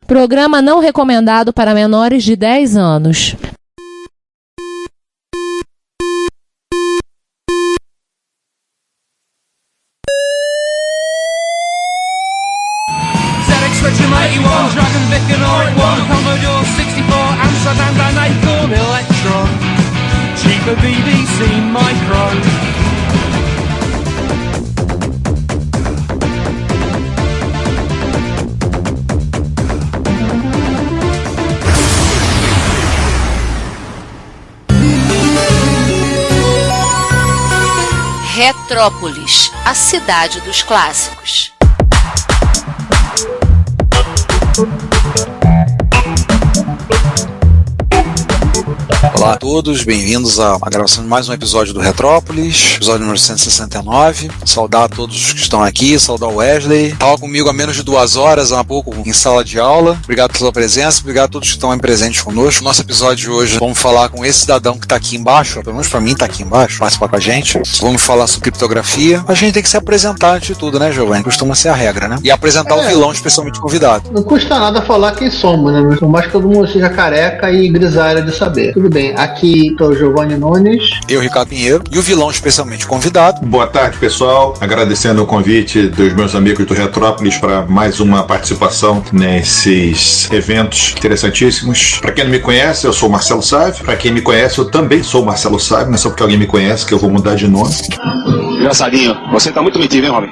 Programa não recomendado para menores de 10 anos. Dragon Vic and R1, Commodore 64, Amsterdam and Acorn Electron, cheaper BBC Micro. Retrópolis, a cidade dos clássicos. Olá a todos, bem-vindos a uma gravação de mais um episódio do Retrópolis, episódio número 169. Saudar a todos que estão aqui, saudar o Wesley. Estava comigo há menos de 2 horas, há pouco em sala de aula. Obrigado pela presença, obrigado a todos que estão aí presentes conosco. Nosso episódio de hoje, vamos falar com esse cidadão que está aqui embaixo, pelo menos para mim está aqui embaixo, participar com a gente. Vamos falar sobre criptografia. A gente tem que se apresentar antes de tudo, né, Giovanni? Costuma ser a regra, né? E apresentar o vilão especialmente convidado. Não custa nada falar quem somos, né? Por mais que todo mundo seja careca e grisalho de saber. Tudo bem, aqui tô o Giovanni Nunes. Eu, Ricardo Pinheiro. E o vilão especialmente convidado. Boa tarde, pessoal. Agradecendo o convite dos meus amigos do Retrópolis para mais uma participação nesses eventos interessantíssimos. Para quem não me conhece, eu sou o Marcelo Sávio. Para quem me conhece, eu também sou o Marcelo Sávio. Não é só porque alguém me conhece que eu vou mudar de nome. Engraçadinho. Você tá muito metido, hein, Robin?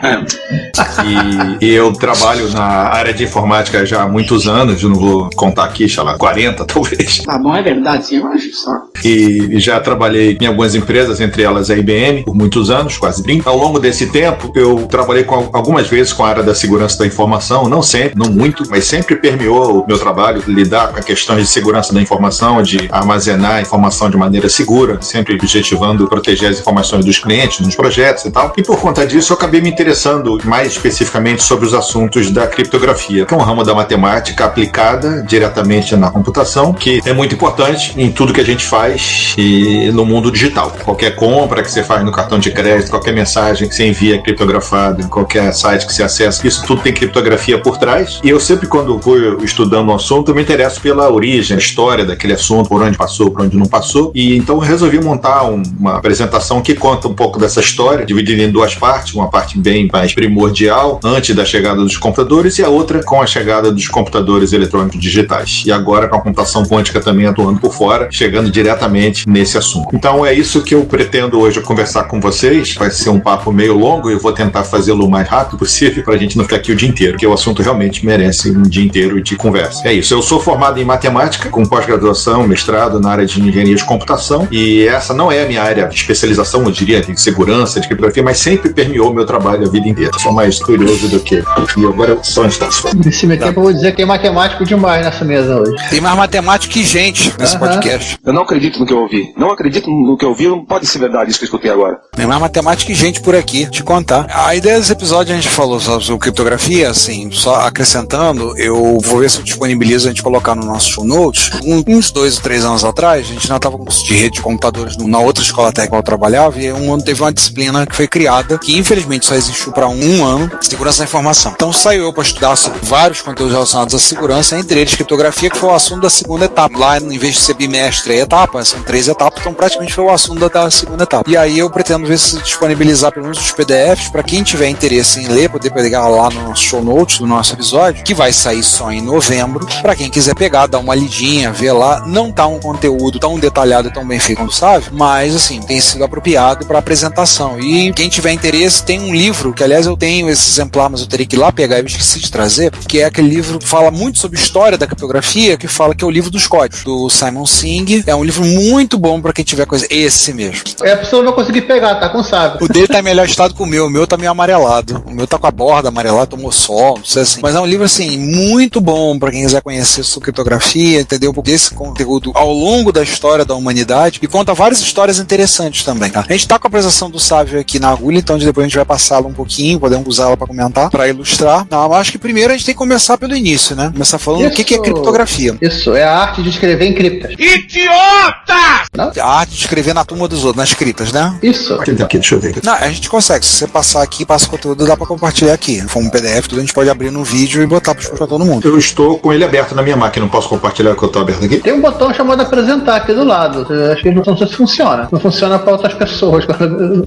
E eu trabalho na área de informática já há muitos anos. Eu não vou contar aqui, sei lá, 40 talvez. Tá bom, é verdade, sim, eu acho só. E já trabalhei em algumas empresas, entre elas a IBM, por muitos anos, quase 30. Ao longo desse tempo, eu trabalhei algumas vezes com a área da segurança da informação, não sempre, não muito, mas sempre permeou o meu trabalho, lidar com a questão de segurança da informação, de armazenar a informação de maneira segura, sempre objetivando proteger as informações dos clientes, nos projetos e tal. E por conta disso, eu acabei me interessando mais especificamente sobre os assuntos da criptografia, que é um ramo da matemática aplicada diretamente na computação, que é muito importante em tudo que a gente faz e no mundo digital. Qualquer compra que você faz no cartão de crédito, qualquer mensagem que você envia criptografada, qualquer site que você acessa, isso tudo tem criptografia por trás. E eu sempre, quando vou estudando um assunto, eu me interesso pela origem, a história daquele assunto, por onde passou, por onde não passou. E então eu resolvi montar uma apresentação que conta um pouco dessa história, dividida em 2 partes, uma parte bem mais primordial, antes da chegada dos computadores, e a outra com a chegada dos computadores eletrônicos digitais. E agora com a computação quântica também atuando por fora, chegando diretamente nesse assunto. Então é isso que eu pretendo hoje conversar com vocês. Vai ser um papo meio longo e eu vou tentar fazê-lo o mais rápido possível para a gente não ficar aqui o dia inteiro, porque o assunto realmente merece um dia inteiro de conversa. É isso, eu sou formado em matemática, com pós-graduação, mestrado na área de engenharia de computação, e essa não é a minha área de especialização, eu diria, de segurança, de criptografia, mas sempre permeou meu trabalho a vida inteira. Sou mais curioso do que... E agora só está. Nesse meio tempo eu vou dizer que é matemático demais nessa mesa hoje. Tem mais matemática que gente nesse podcast. Eu não acredito no que eu ouvi. Não acredito no que eu ouvi, não pode ser verdade isso que eu escutei agora. Tem mais matemática que gente por aqui, te contar. A ideia desse episódio a gente falou sobre criptografia, assim, só acrescentando, eu vou ver se eu disponibilizo a gente colocar no nosso show notes. Uns 2 ou 3 anos atrás, a gente ainda estava com curso de rede de computadores na outra escola técnica que eu trabalhava, e um ano teve uma disciplina que foi criada, que infelizmente só existiu para um ano, segurança da informação. Então saiu eu para estudar sobre vários conteúdos relacionados à segurança, entre eles criptografia, que foi o assunto da segunda etapa. Lá, em vez de ser bimestre e etapa, são 3 etapas, então praticamente foi o assunto da segunda etapa. E aí eu pretendo ver se disponibilizar pelo menos os PDFs para quem tiver interesse em ler, poder pegar lá no nosso show notes do nosso episódio, que vai sair só em novembro. Para quem quiser pegar, dar uma lidinha, ver lá. Não tá um conteúdo tão detalhado e tão bem feito quanto sabe, mas assim, tem sido apropriado para apresentação. E quem tiver interesse, tem um livro, que aliás eu tenho esse exemplar, mas eu teria que ir lá pegar, eu esqueci de trazer, que é aquele livro que fala muito sobre história da criptografia, que fala que é o livro dos códigos, do Simon Singh. É um livro muito bom para quem tiver coisa. Esse mesmo. É, a pessoa não vai conseguir pegar, tá com sábio. O dele tá em melhor estado que o meu tá meio amarelado. O meu tá com a borda amarelada, tomou sol, não sei assim. Mas é um livro, assim, muito bom para quem quiser conhecer sobre criptografia, entender um pouco desse conteúdo ao longo da história da humanidade, e conta várias histórias interessantes também, tá? A gente tá com a apresentação do Sávio aqui na agulha, então depois a gente vai passá-lo um pouquinho, podemos usar ela pra comentar, pra ilustrar. Não, mas acho que primeiro a gente tem que começar pelo início, né? Começar falando o que é criptografia. Isso, é a arte de escrever em criptas. Idiota! A arte de escrever na turma dos outros, nas criptas, né? Isso. Aqui, deixa eu ver. Não, a gente consegue. Se você passar aqui, passa o conteúdo, dá pra compartilhar aqui. Se for um PDF, tudo a gente pode abrir no vídeo e botar pra todo mundo. Eu estou com ele aberto na minha máquina, não posso compartilhar que eu estou aberto aqui? Tem um botão chamado apresentar aqui do lado. Eu acho que não sei se funciona. Não funciona para outras pessoas.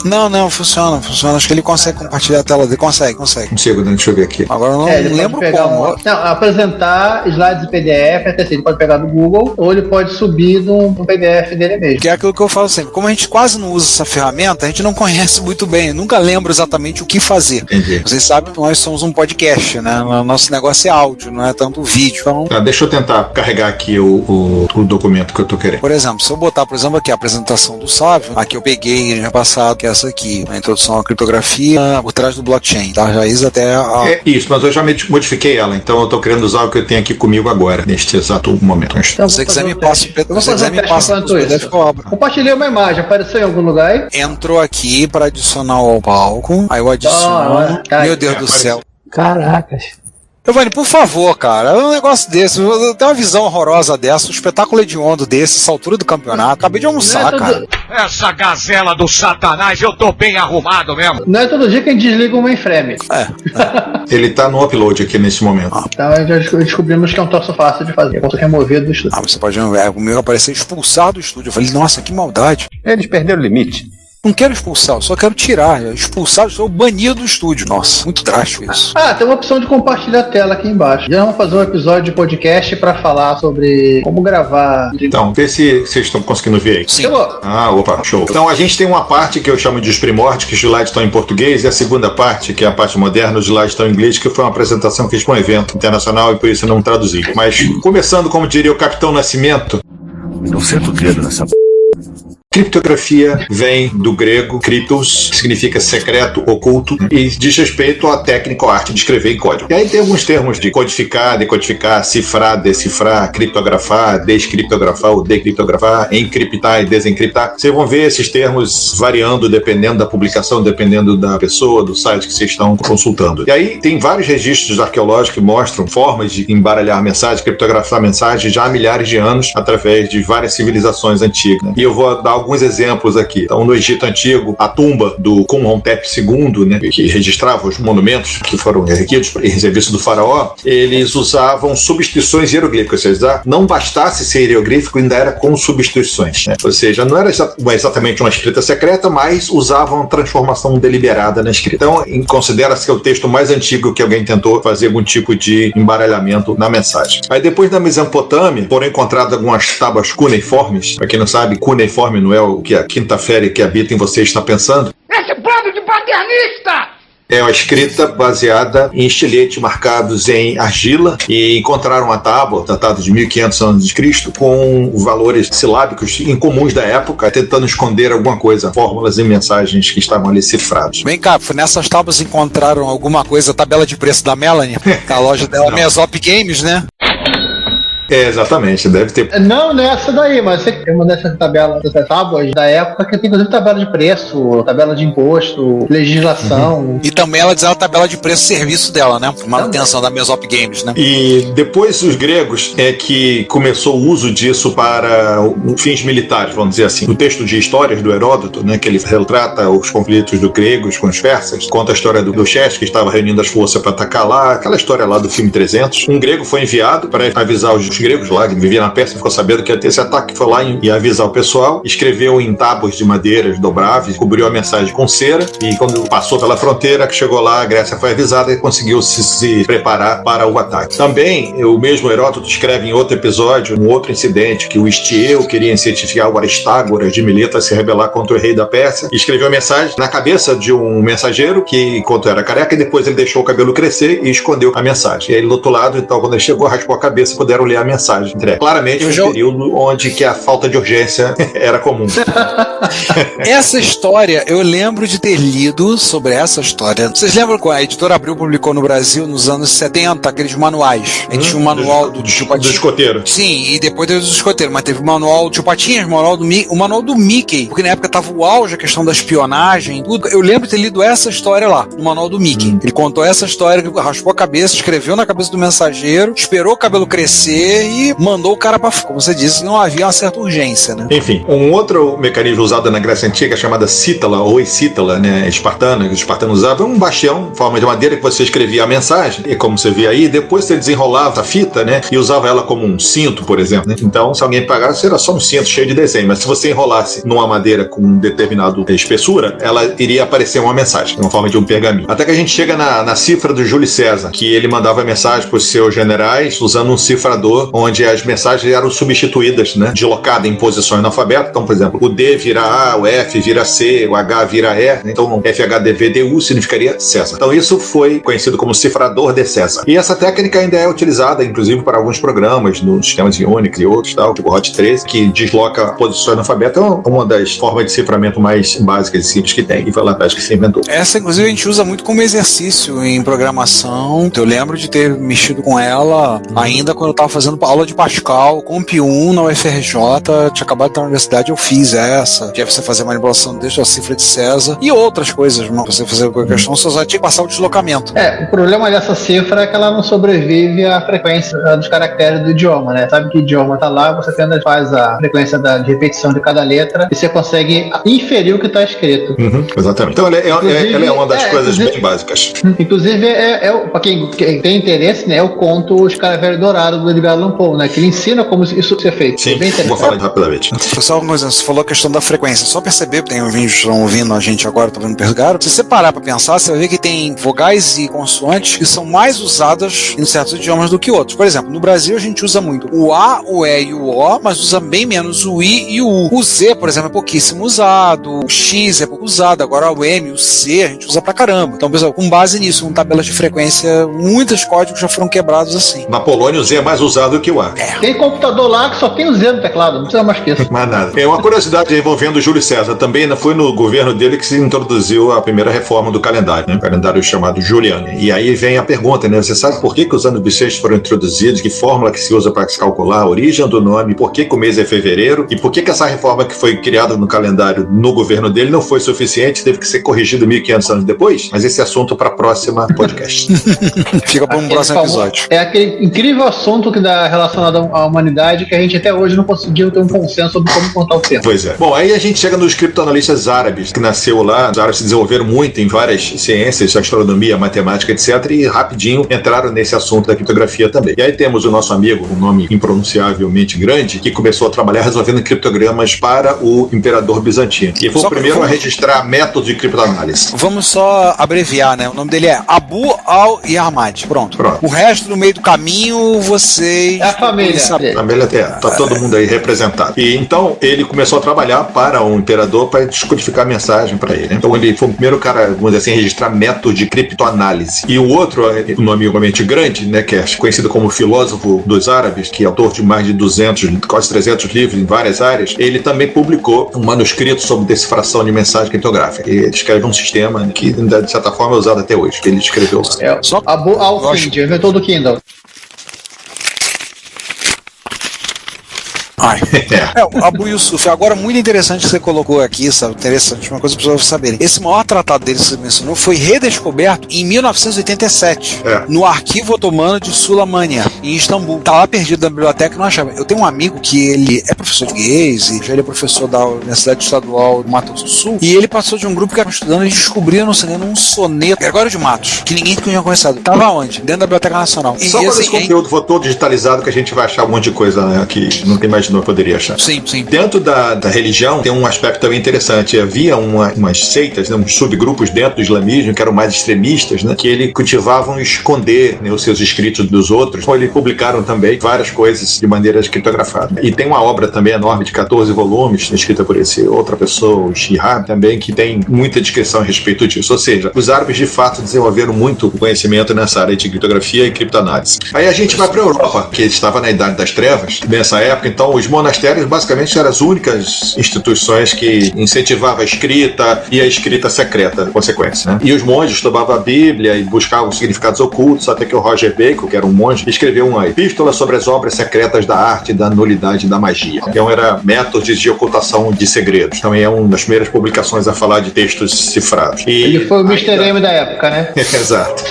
Não, funciona. Acho que ele consegue compartilhar a tela dele. Consegue. Um segundo, deixa eu ver aqui. Agora eu não lembro como. Não, apresentar slides em PDF, até assim, ele pode pegar do Google ou ele pode subir no PDF dele mesmo. Que é aquilo que eu falo sempre. Como a gente quase não usa essa ferramenta, a gente não conhece muito bem. Nunca lembro exatamente o que fazer. Entendi. Vocês sabem que nós somos um podcast, né? O nosso negócio é áudio, não é tanto vídeo. Então, Deixa eu tentar carregar aqui o documento que eu tô querendo. por exemplo, se eu botar, por exemplo, aqui a apresentação do Sávio, aqui eu peguei no passado, que é essa aqui, a introdução à criptografia por trás do blockchain, tá? Já isso até a... É isso, mas eu já modifiquei ela, então eu tô querendo usar o que eu tenho aqui comigo agora, neste exato momento. Então, Se você quiser me passa o Eu vou fazer um teste enquanto isso. Compartilhei uma imagem, apareceu em algum lugar aí? Entrou aqui para adicionar ao palco, aí eu adiciono. Meu Deus do céu. Caracas. Giovanni, por favor, cara, um negócio desse, eu tenho uma visão horrorosa dessa, um espetáculo hediondo desse, essa altura do campeonato, acabei de almoçar, cara. Essa gazela do satanás, eu tô bem arrumado mesmo. Não é todo dia que a gente desliga o mainframe. Ele tá no upload aqui nesse momento. Então já descobrimos que é um troço fácil de fazer. Eu ser removido do estúdio. Você pode ver, o meu aparecer expulsado do estúdio. Eu falei, nossa, que maldade. Eles perderam o limite. Não quero expulsar, eu só quero tirar. Expulsar, eu sou banido do estúdio. Nossa, muito drástico isso. Tem uma opção de compartilhar a tela aqui embaixo. Já vamos fazer um episódio de podcast para falar sobre como gravar. Então, vê se vocês estão conseguindo ver aí. Sim. Opa, show. Então a gente tem uma parte que eu chamo de os primórdios, que os slides estão em português, e a segunda parte, que é a parte moderna, os slides estão em inglês, que foi uma apresentação que fiz para um evento internacional e por isso eu não traduzi. Mas começando, como diria o Capitão Nascimento, Não senta o dedo nessa criptografia vem do grego cryptos, que significa secreto, oculto, e diz respeito à técnica ou arte de escrever em código. E aí tem alguns termos de codificar, decodificar, cifrar, decifrar, criptografar, descriptografar ou decriptografar, encriptar e desencriptar. Vocês vão ver esses termos variando dependendo da publicação, dependendo da pessoa, do site que vocês estão consultando. E aí tem vários registros arqueológicos que mostram formas de embaralhar mensagens, criptografar mensagens já há milhares de anos através de várias civilizações antigas, né? E eu vou dar alguns exemplos aqui. Então, no Egito Antigo, a tumba do Khum-Hotep II, né, que registrava os monumentos que foram erguidos em serviço do faraó, eles usavam substituições hieroglíficas, ou seja, não bastasse ser hieroglífico, ainda era com substituições, né? Ou seja, não era exatamente uma escrita secreta, mas usavam transformação deliberada na escrita. Então, considera-se que é o texto mais antigo que alguém tentou fazer algum tipo de embaralhamento na mensagem. Aí, depois da Mesopotâmia, foram encontradas algumas tábuas cuneiformes. Para quem não sabe, cuneiforme não é o que a quinta série que habita em você está pensando. Esse bando de paternista! É uma escrita baseada em estilete marcados em argila, e encontraram uma tábua datada de 1500 anos de Cristo com valores silábicos incomuns da época, tentando esconder alguma coisa, fórmulas e mensagens que estavam ali cifradas. Vem cá, nessas tábuas encontraram alguma coisa, tabela de preço da Melanie? A loja dela, Mesop Games, né? Exatamente, deve ter. Não nessa daí, mas tem uma dessas tabelas, dessas tábuas da época que tem inclusive tabela de preço, tabela de imposto, legislação. E também ela diz a tabela de preço e serviço dela, né? Manutenção da Mesop Games, né? E depois os gregos é que começou o uso disso para fins militares, vamos dizer assim. O texto de histórias do Heródoto, né, que ele retrata os conflitos dos gregos com os persas, conta a história do Xerxes, que estava reunindo as forças para atacar lá, aquela história lá do filme 300. Um grego foi enviado para avisar os gregos lá, que viviam na Pérsia, ficou sabendo que ia ter esse ataque, foi lá e avisar o pessoal, escreveu em tábuas de madeiras dobráveis, cobriu a mensagem com cera, e quando passou pela fronteira, que chegou lá, a Grécia foi avisada e conseguiu se preparar para o ataque. Também, o mesmo Heródoto escreve em outro episódio, um outro incidente, que o Estieu queria incentivar o Aristágoras de Mileto a se rebelar contra o rei da Pérsia, e escreveu a mensagem na cabeça de um mensageiro, que enquanto era careca, e depois ele deixou o cabelo crescer e escondeu a mensagem. E aí, do outro lado, então, quando ele chegou, raspou a cabeça, puderam ler a mensagem entregue. Claramente um período onde que a falta de urgência era comum. Essa história, eu lembro de ter lido sobre essa história. Vocês lembram quando a Editora Abril publicou no Brasil, nos anos 70, aqueles manuais? A gente tinha um manual do Tio Patinhas. Do escoteiro. Sim, e depois teve os escoteiros, mas teve o manual do Tio Patinhas, o manual do Mickey, porque na época tava o auge, a questão da espionagem, tudo. Eu lembro de ter lido essa história lá, no manual do Mickey. Ele contou essa história, que raspou a cabeça, escreveu na cabeça do mensageiro, esperou o cabelo crescer e mandou o cara pra fora. Como você disse, não havia uma certa urgência, né? Enfim, um outro mecanismo usado na Grécia Antiga chamada cítala ou escítala, né, espartana, que os espartanos usavam, um bastião, forma de madeira que você escrevia a mensagem, e como você vê aí, depois você desenrolava a fita, né, e usava ela como um cinto, por exemplo, né? Então, se alguém pagasse, era só um cinto cheio de desenho, mas se você enrolasse numa madeira com um determinado espessura, ela iria aparecer uma mensagem, uma forma de um pergaminho. Até que a gente chega na cifra do Júlio César, que ele mandava mensagem para os seus generais usando um cifrador, onde as mensagens eram substituídas, né, deslocadas em posições no alfabeto. Então, por exemplo, o D vira A, o F vira C, o H vira E, então FHDVDU significaria César. Então isso foi conhecido como cifrador de César. E essa técnica ainda é utilizada, inclusive, para alguns programas nos sistemas de Unix e outros, tal, tipo Hot 13, que desloca posições no alfabeto. É uma das formas de ciframento mais básicas e simples que tem, e foi lá atrás que se inventou. Essa, inclusive, a gente usa muito como exercício em programação. Eu lembro de ter mexido com ela ainda quando eu estava fazendo aula de Pascal, Comp 1 na UFRJ, tinha acabado de estar na universidade, eu fiz essa, que é você fazer manipulação desde a cifra de César e outras coisas, não? Você fazer qualquer questão, você só tinha que passar o deslocamento. O problema dessa cifra é que ela não sobrevive à frequência dos caracteres do idioma, né? Sabe que o idioma tá lá, você apenas faz a frequência de repetição de cada letra e você consegue inferir o que está escrito. Exatamente. Então ela é uma das coisas bem básicas. Inclusive, para quem tem interesse, né, eu conto o Escaravelho Dourado do Edgar Allan Poe, né? Que ele ensina como isso ser feito. Sim, vou falar rapidamente. Só uma coisa, você falou a questão da frequência. Só perceber, tem ouvintes que estão ouvindo a gente agora, estão vendo Pergaro. Se você parar para pensar, você vai ver que tem vogais e consoantes que são mais usadas em certos idiomas do que outros. Por exemplo, no Brasil a gente usa muito o A, o E e o O, mas usa bem menos o I e o U. O Z, por exemplo, é pouquíssimo usado, o X é pouco usado, agora o M, o C, a gente usa pra caramba. Então, pessoal, com base nisso, com tabelas de frequência, muitos códigos já foram quebrados assim. Na Polônia, o Z é mais usado que o A. Tem computador lá que só tem o Z no teclado, não precisa mais que isso. Mais nada. É uma curiosidade envolvendo o Júlio César. Também foi no governo dele que se introduziu a primeira reforma do calendário, né? O calendário chamado Juliano. E aí vem a pergunta, né? Você sabe por que os anos bissextos foram introduzidos? Que fórmula que se usa para se calcular a origem do nome? Por que o mês é fevereiro? E por que essa reforma que foi criada no calendário no governo dele não foi suficiente? Teve que ser corrigido 1.500 anos depois? Mas esse é assunto para a próxima podcast. Fica para um próximo episódio. É aquele incrível assunto que dá relacionado à humanidade que a gente até hoje não conseguiu ter um consenso sobre como contar o tempo. Pois é. Bom, aí a gente chega nos criptoanalistas árabes, que nasceu lá. Os árabes se desenvolveram muito em várias ciências, astronomia, matemática, etc. E rapidinho entraram nesse assunto da criptografia também. E aí temos o nosso amigo, um nome impronunciavelmente grande, que começou a trabalhar resolvendo criptogramas para o imperador bizantino. E foi o primeiro a registrar métodos de criptoanálise. Vamos só abreviar, né? O nome dele é Abu al-Yahmad. Pronto. O resto, no meio do caminho, vocês... É a família. A família tá todo mundo aí representado. E então ele começou a trabalhar para o imperador para descodificar a mensagem para ele, né? Então ele foi o primeiro cara, vamos dizer assim, a registrar método de criptoanálise. E o outro, um nome igualmente grande, né, que é conhecido como filósofo dos árabes, que é autor de mais de 200, quase 300 livros em várias áreas, ele também publicou um manuscrito sobre decifração de mensagem criptográfica. E ele escreve um sistema que, de certa forma, é usado até hoje, que ele escreveu lá. Abu al-Findi, inventor do Kindle. O Abu Yusuf, agora muito interessante que você colocou aqui, sabe? Interessante, uma coisa para vocês saberem. Esse maior tratado dele que você mencionou foi redescoberto em 1987, no arquivo otomano de Sulamânia, em Istambul. Tá lá perdido na biblioteca e não achava. Eu tenho um amigo que ele é professor de português e já ele é professor da Universidade Estadual do Mato Grosso do Sul, e ele passou de um grupo que estava estudando e descobriu no cinema um soneto, Gregório de Matos, que ninguém tinha conhecido. Tava onde? Dentro da Biblioteca Nacional. Só quando esse conteúdo for todo digitalizado que a gente vai achar um monte de coisa, né, que não tem mais gente não poderia achar. Sim. Dentro da religião tem um aspecto também interessante. Havia umas seitas, né, uns subgrupos dentro do islamismo que eram mais extremistas, né, que eles cultivavam esconder, né, os seus escritos dos outros. Então eles publicaram também várias coisas de maneira criptografada. E tem uma obra também enorme de 14 volumes, escrita por esse outra pessoa, o Shihab, também, que tem muita descrição a respeito disso. Ou seja, os árabes de fato desenvolveram muito conhecimento nessa área de criptografia e criptoanálise. Aí a gente vai para a Europa, que estava na Idade das Trevas, nessa época. Então os monastérios basicamente eram as únicas instituições que incentivavam a escrita e a escrita secreta, em consequência, né? E os monges estudavam a Bíblia e buscavam significados ocultos, até que o Roger Bacon, que era um monge, escreveu uma epístola sobre as obras secretas da arte, da nulidade e da magia. Então era métodos de ocultação de segredos. Também é uma das primeiras publicações a falar de textos cifrados. Ele foi o Mr. M da época, né? Exato.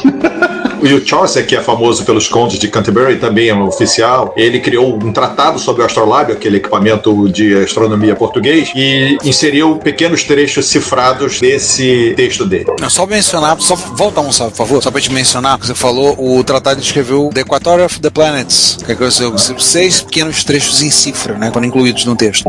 E o Chaucer, que é famoso pelos condes de Canterbury, também é um oficial. Ele criou um tratado sobre o astrolábio, aquele equipamento de astronomia português, e inseriu pequenos trechos cifrados desse texto dele. Só mencionar, só volta um salve, por favor, só pra te mencionar, que você falou, o tratado escreveu The Equator of the Planets, que é 6 pequenos trechos em cifra, né, quando incluídos no texto.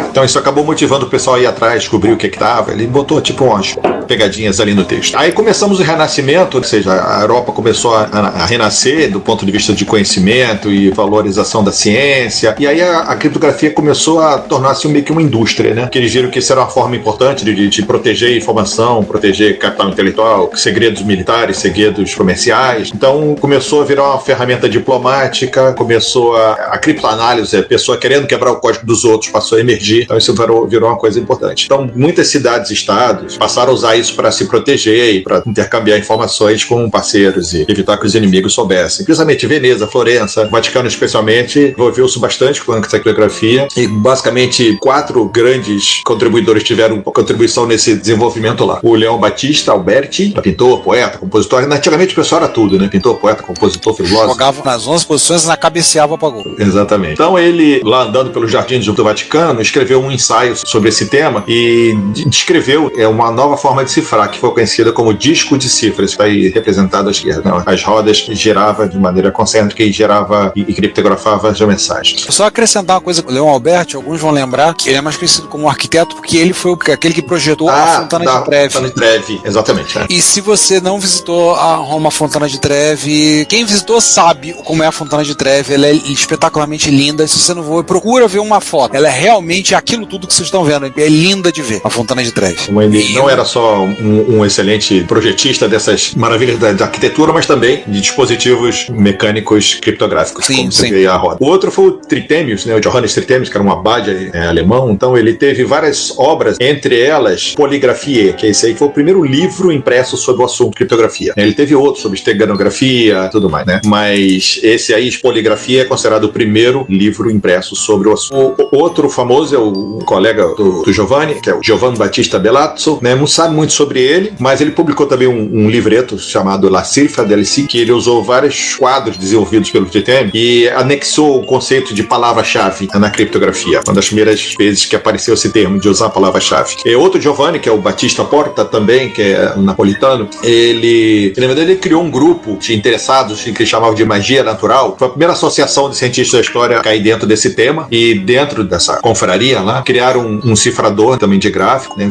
Então isso acabou motivando o pessoal a ir atrás, descobrir o que estava. Ele botou tipo umas pegadinhas ali no texto. Aí começamos o Renascimento, ou seja, a Europa começou a renascer do ponto de vista de conhecimento e valorização da ciência, e aí a criptografia começou a tornar-se meio que uma indústria, né? Que eles viram que isso era uma forma importante de proteger informação, proteger capital intelectual, segredos militares, segredos comerciais. Então começou a virar uma ferramenta diplomática, começou a criptoanálise, a pessoa querendo quebrar o código dos outros passou a emergir, então isso virou uma coisa importante. Então muitas cidades e estados passaram a usar isso para se proteger e para intercambiar informações com parceiros e evitar que os inimigos soubessem. Principalmente Veneza, Florença, o Vaticano especialmente, envolveu-se bastante com a criptografia e basicamente 4 grandes contribuidores tiveram contribuição nesse desenvolvimento lá. O Leão Battista Alberti, pintor, poeta, compositor. Antigamente o pessoal era tudo, né? Pintor, poeta, compositor, filósofo. Jogava nas 11 posições, na cabeceava pra gol. Exatamente. Então ele, lá andando pelos jardins do Vaticano, escreveu um ensaio sobre esse tema e descreveu uma nova forma de cifrar, que foi conhecida como disco de cifras. Está aí representado à esquerda, né? As rodas que girava de maneira concêntrica e girava e criptografava as mensagens. Só acrescentar uma coisa, o Leon Alberti, alguns vão lembrar que ele é mais conhecido como arquiteto porque ele foi aquele que projetou a Fontana de Trevi. Fontana de Trevi, exatamente. E se você não visitou a Roma Fontana de Trevi, quem visitou sabe como é a Fontana de Trevi. Ela é espetacularmente linda. Se você não for, procura ver uma foto. Ela é realmente aquilo tudo que vocês estão vendo. É linda de ver, a Fontana de Trevi. Não era só um excelente projetista dessas maravilhas da arquitetura, mas também de dispositivos mecânicos criptográficos, como você vê a roda. O outro foi o Trithemius, né, o Johannes Trithemius, que era um abade alemão. Então ele teve várias obras, entre elas Poligrafia, que esse aí foi o primeiro livro impresso sobre o assunto criptografia. Ele teve outros sobre esteganografia e tudo mais, né? Mas esse aí, Poligrafia, é considerado o primeiro livro impresso sobre o assunto. O outro famoso é o colega do Giovanni, que é o Giovanni Battista Bellazzo, né? Não sabe muito sobre ele, mas ele publicou também um livreto chamado La Cifra del Si, que ele usou vários quadros desenvolvidos pelo Trithemius e anexou o conceito de palavra-chave na criptografia. Uma das primeiras vezes que apareceu esse termo de usar a palavra-chave. E outro Giovanni, que é o Battista Porta também, que é napolitano, ele criou um grupo de interessados que ele chamava de magia natural. Foi a primeira associação de cientistas da história a cair dentro desse tema, e dentro dessa confraria lá, criaram um cifrador também de gráfico, né,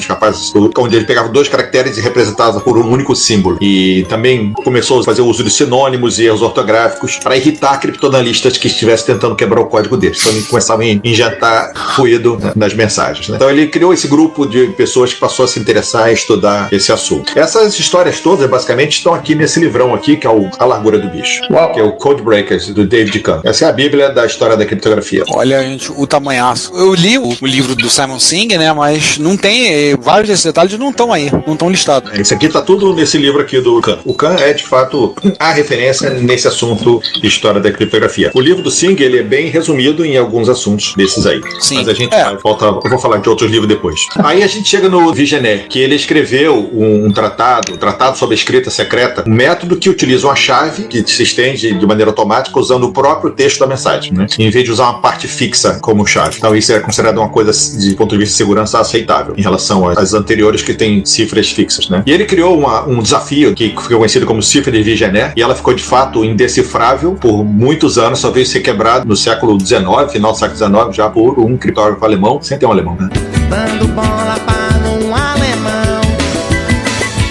onde ele pegava 2 caracteres e representava por um único símbolo. E também começou a fazer o uso de sinônimos e erros ortográficos para irritar criptoanalistas que estivessem tentando quebrar o código deles. Então ele começava a injetar ruído nas mensagens, né? Então ele criou esse grupo de pessoas que passou a se interessar em estudar esse assunto. Essas histórias todas basicamente estão aqui nesse livrão aqui, que é A Largura do Bicho, que é o Codebreakers, do David Kahn. Essa é a bíblia da história da criptografia. Olha, gente, o tamanhaço. Eu li o livro do Simon Singh, né, mas não tem, vários desses detalhes não estão aí, não estão listados. Isso aqui tá tudo nesse livro aqui do Kahn. O Kahn é, de fato, a referência nesse assunto de história da criptografia. O livro do Singh, ele é bem resumido em alguns assuntos desses aí. Sim. Mas a gente eu vou falar de outros livros depois. Aí a gente chega no Vigenet, que ele escreveu um tratado sobre a escrita secreta, um método que utiliza uma chave que se estende de maneira automática usando o próprio texto da mensagem, né? Em vez de usar uma parte fixa como chave. Então isso é considerado uma coisa, de ponto de vista de segurança, aceitável em relação às anteriores que têm cifras fixas, né? E ele criou um desafio que ficou conhecido como Cifra de Vigenère, e ela ficou de fato indecifrável por muitos anos, só veio ser quebrada no século XIX, final do século XIX, já por um criptógrafo alemão, sempre é um alemão, né? Dando bola para um alemão.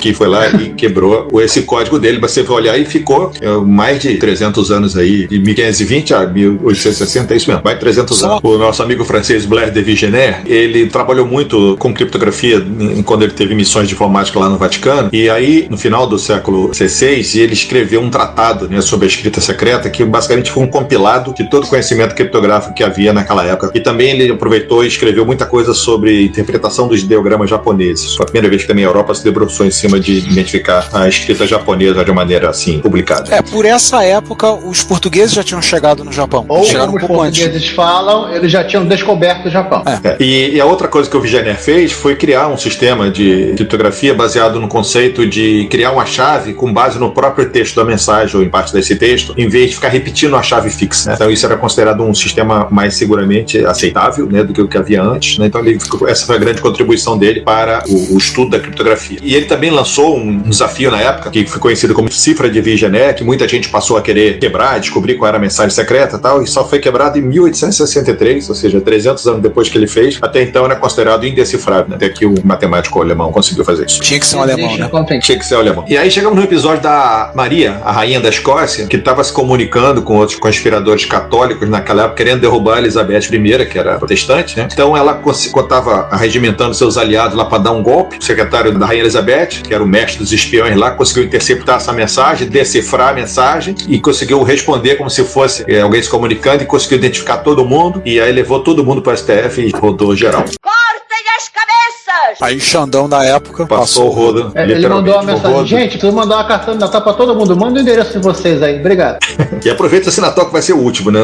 Que foi lá e quebrou esse código dele. Você vai olhar e ficou mais de 300 anos aí, de 1520 a 1860, é isso mesmo, mais de 300 anos. O nosso amigo francês Blaise de Vigenère, ele trabalhou muito com criptografia quando ele teve missões diplomáticas lá no Vaticano, e aí, no final do século XVI, ele escreveu um tratado, né, sobre a escrita secreta, que basicamente foi um compilado de todo o conhecimento criptográfico que havia naquela época. E também ele aproveitou e escreveu muita coisa sobre interpretação dos ideogramas japoneses. Foi a primeira vez que também a Europa se debruçou em cima de identificar a escrita japonesa de maneira assim, publicada. Por essa época, os portugueses já tinham chegado no Japão. Ou chegaram como um os pouco antes. portugueses falam, eles já tinham descoberto o Japão. E a outra coisa que o Vigenère fez foi criar um sistema de criptografia baseado no conceito de criar uma chave com base no próprio texto da mensagem ou em parte desse texto, em vez de ficar repetindo a chave fixa. Então isso era considerado um sistema mais seguramente aceitável, né, do que o que havia antes. Né? Então essa foi a grande contribuição dele para o estudo da criptografia. E ele também lançou um desafio na época, que foi conhecido como cifra de Vigenère, que muita gente passou a querer quebrar, descobrir qual era a mensagem secreta e tal, e só foi quebrado em 1863, ou seja, 300 anos depois que ele fez. Até então era considerado indecifrável, né? Até que o matemático alemão conseguiu fazer isso. Tinha que ser um alemão, né? Tinha que ser um alemão. E aí chegamos no episódio da Maria, a rainha da Escócia, que estava se comunicando com outros conspiradores católicos naquela época, querendo derrubar a Elizabeth I, que era protestante, né? Então ela estava arregimentando seus aliados lá para dar um golpe. O secretário da rainha Elizabeth, que era o mestre dos espiões lá, conseguiu interceptar essa mensagem, decifrar a mensagem e conseguiu responder como se fosse alguém se comunicando, e conseguiu identificar todo mundo, e aí levou todo mundo para o STF e rodou geral. Cortem as cabeças! Aí Xandão da época Passou o rodo. Ele mandou uma mensagem: gente, preciso mandar uma cartão de Natal pra todo mundo, manda o endereço de vocês aí, obrigado. E aproveita esse Natal que vai ser o último, né?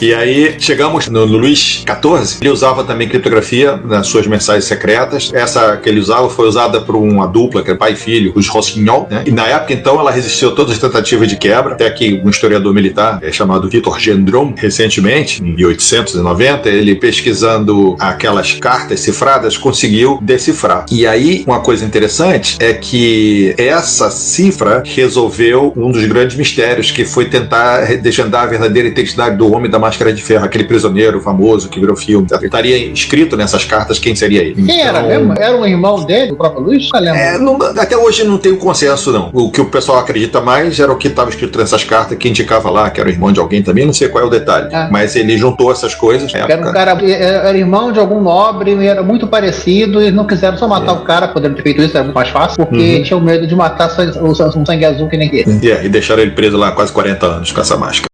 E aí chegamos no Luís XIV. Ele usava também criptografia nas suas mensagens secretas. Essa que ele usava foi usada por uma dupla, que é pai e filho, os Rossignol, né? E na época, então, ela resistiu a todas as tentativas de quebra, até que um historiador militar chamado Victor Gendron, recentemente, em 1890, ele pesquisando aquelas cartas cifradas, conseguiu decifrar. E aí, uma coisa interessante é que essa cifra resolveu um dos grandes mistérios, que foi tentar desvendar a verdadeira identidade do homem da Máscara de Ferro, aquele prisioneiro famoso que virou filme. Estaria escrito nessas cartas quem seria ele. Quem era mesmo? Era um irmão dele, o próprio Luís? Até hoje não tem um consenso, não. O que o pessoal acredita mais era o que estava escrito nessas cartas, que indicava lá que era o irmão de alguém também, não sei qual é o detalhe. Mas ele juntou essas coisas. Era um cara, era irmão de algum nobre, e era muito parecido, e não quiseram só matar o cara, podendo ter feito isso, era muito mais fácil, porque tinham medo de matar um sangue azul que nem ele. E deixaram ele preso lá quase 40 anos com essa máscara.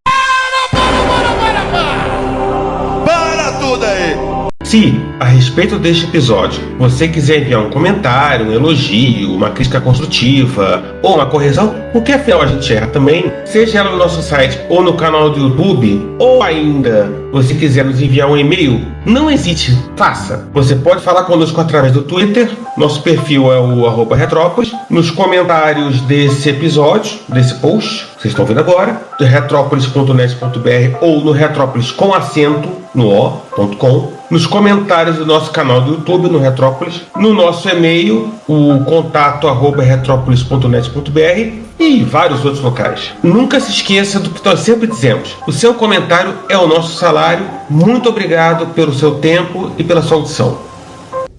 Se, a respeito deste episódio, você quiser enviar um comentário, um elogio, uma crítica construtiva ou uma correção, porque afinal a gente erra também, seja ela no nosso site ou no canal do YouTube, ou ainda você quiser nos enviar um e-mail, não hesite, faça. Você pode falar conosco através do Twitter, nosso perfil é o @Retrópolis, nos comentários desse episódio, desse post, vocês estão vendo agora, do retropolis.net.br ou no Retrópolis com acento no o.com, nos comentários do nosso canal do YouTube, no Retrópolis, no nosso e-mail, o contato@retropolis.net.br e vários outros locais. Nunca se esqueça do que nós sempre dizemos: o seu comentário é o nosso salário. Muito obrigado pelo seu tempo e pela sua audição.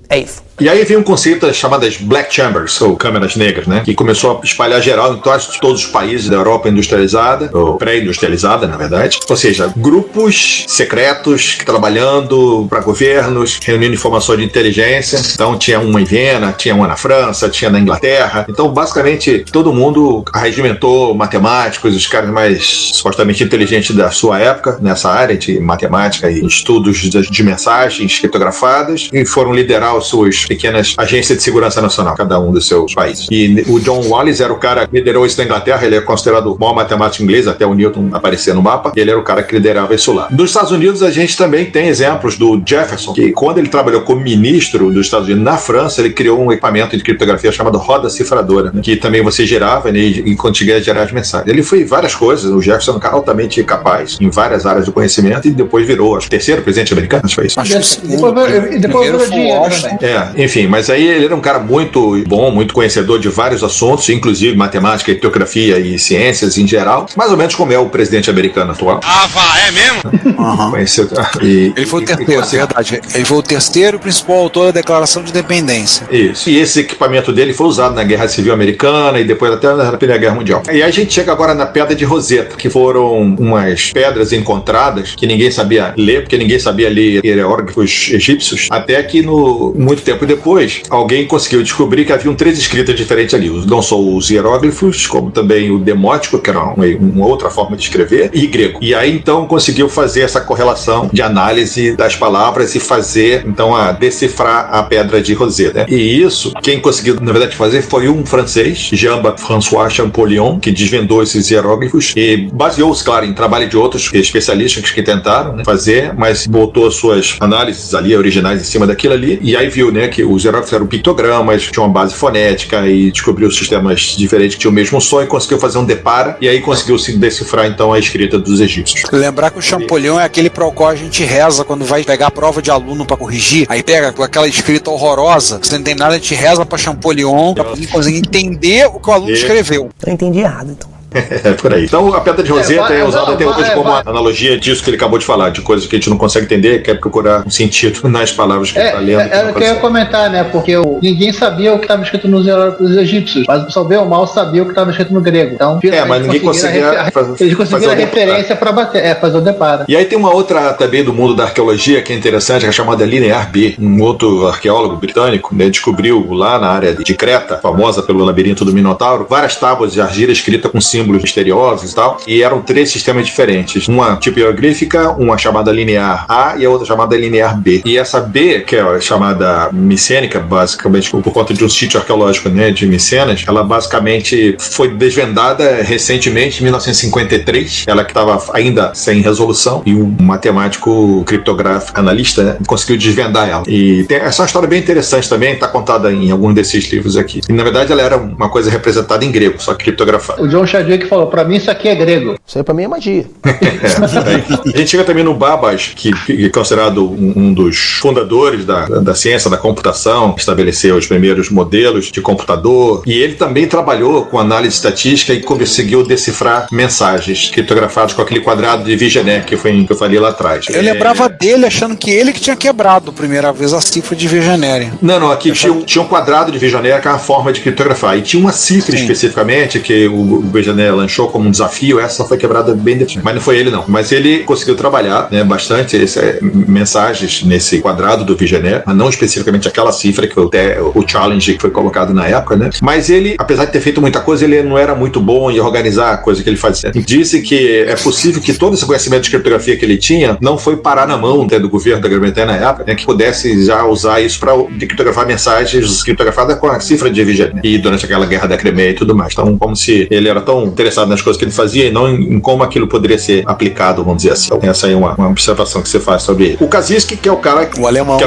É isso. E aí veio um conceito chamado das Black Chambers, ou câmeras negras, né? Que começou a espalhar geral em todos os países da Europa industrializada, ou pré-industrializada, na verdade. Ou seja, grupos secretos trabalhando para governos, reunindo informações de inteligência. Então tinha uma em Viena, tinha uma na França, tinha na Inglaterra. Então, basicamente, todo mundo arregimentou matemáticos, os caras mais supostamente inteligentes da sua época, nessa área de matemática e estudos de mensagens criptografadas, e foram liderar os seus pequenas agências de segurança nacional, cada um dos seus países. E o John Wallis era o cara que liderou isso na Inglaterra. Ele é considerado o maior matemático inglês, até o Newton aparecer no mapa, e ele era o cara que liderava isso lá. Nos Estados Unidos, a gente também tem exemplos do Jefferson, que quando ele trabalhou como ministro dos Estados Unidos na França, ele criou um equipamento de criptografia chamado roda cifradora, né, que também você girava, né, e conseguia gerar as mensagens. Ele foi várias coisas. O Jefferson é um cara altamente capaz em várias áreas do conhecimento, e depois virou, acho que terceiro presidente americano, acho que foi isso. Depois virou dinheiro também. Enfim, mas aí ele era um cara muito bom, muito conhecedor de vários assuntos, inclusive matemática, criptografia e ciências em geral, mais ou menos como é o presidente americano atual. É mesmo? Conheceu, ele foi o terceiro, verdade. Ele foi o terceiro principal autor da Declaração de Independência. Isso. E esse equipamento dele foi usado na Guerra Civil Americana e depois até na Primeira Guerra Mundial. E aí a gente chega agora na Pedra de Roseta, que foram umas pedras encontradas que ninguém sabia ler, porque ninguém sabia ler hieróglifos egípcios, até que muito tempo depois, alguém conseguiu descobrir que haviam 3 escritas diferentes ali. Não só os hieróglifos, como também o demótico, que era uma outra forma de escrever, e grego. E aí então conseguiu fazer essa correlação de análise das palavras e fazer então decifrar a Pedra de Roseta. E isso, quem conseguiu na verdade fazer foi um francês, Jean-François Champollion, que desvendou esses hieróglifos e baseou-se, claro, em trabalho de outros especialistas que tentaram fazer, mas botou suas análises ali originais em cima daquilo ali, e aí viu, né, que os hieróglifos eram pictogramas, tinham uma base fonética e descobriu sistemas diferentes que tinham o mesmo som e conseguiu fazer um depara, e aí conseguiu se decifrar então a escrita dos egípcios. Lembrar que o Champollion é aquele para o qual a gente reza quando vai pegar a prova de aluno para corrigir, aí pega com aquela escrita horrorosa, você não tem nada, a gente reza para Champollion para conseguir entender o que o aluno escreveu. Eu entendi errado, então. É por aí. Então a Pedra de Roseta é usada até hoje como uma analogia disso que ele acabou de falar, de coisas que a gente não consegue entender, quer procurar um sentido nas palavras que ele está lendo. Era o que eu ia comentar, né? Porque ninguém sabia o que estava escrito nos hieróglifos egípcios, mas o pessoal bem ou mal sabia o que estava escrito no grego. Então, mas ninguém conseguia eles conseguiram a referência para fazer o deparo. E aí tem uma outra também do mundo da arqueologia que é interessante, que é chamada Linear B. Um outro arqueólogo britânico, né, descobriu lá na área de Creta, famosa pelo labirinto do Minotauro, várias tábuas de argila escritas com símbolos misteriosos e tal, e eram 3 sistemas diferentes. Uma tipo hieroglífica, uma chamada linear A e a outra chamada linear B. E essa B, que é chamada micênica, basicamente por conta de um sítio arqueológico, né, de Micenas, ela basicamente foi desvendada recentemente, em 1953, ela que estava ainda sem resolução, e um matemático criptográfico analista, né, conseguiu desvendar ela. E essa é uma história bem interessante também, está contada em algum desses livros aqui. E na verdade ela era uma coisa representada em grego, só que criptografada. O John Chadwick falou, pra mim isso aqui é grego. Isso aí pra mim é magia. A gente chega também no Babbage, que é considerado um dos fundadores da ciência da computação, que estabeleceu os primeiros modelos de computador, e ele também trabalhou com análise estatística e conseguiu decifrar mensagens criptografadas com aquele quadrado de Vigenère que eu falei lá atrás. Eu lembrava dele achando que ele que tinha quebrado a primeira vez a cifra de Vigenère. Não, aqui tinha um quadrado de Vigenère que é uma forma de criptografar, e tinha uma cifra especificamente que o Vigenère lançou como um desafio, essa foi quebrada bem depois. Mas não foi ele não. Mas ele conseguiu trabalhar, né, bastante mensagens nesse quadrado do Vigenère, mas não especificamente aquela cifra que foi o challenge que foi colocado na época, né? Mas ele, apesar de ter feito muita coisa, ele não era muito bom em organizar a coisa que ele fazia. Disse que é possível que todo esse conhecimento de criptografia que ele tinha não foi parar na mão, né, do governo da Grã-Bretanha na época, né, que pudesse já usar isso para criptografar mensagens criptografadas com a cifra de Vigenère. E durante aquela guerra da Crimeia e tudo mais. Então, como se ele era tão interessado nas coisas que ele fazia e não em como aquilo poderia ser aplicado, vamos dizer assim. Então, essa aí é uma observação que você faz sobre ele. O Kaczynski, que é o cara o alemão.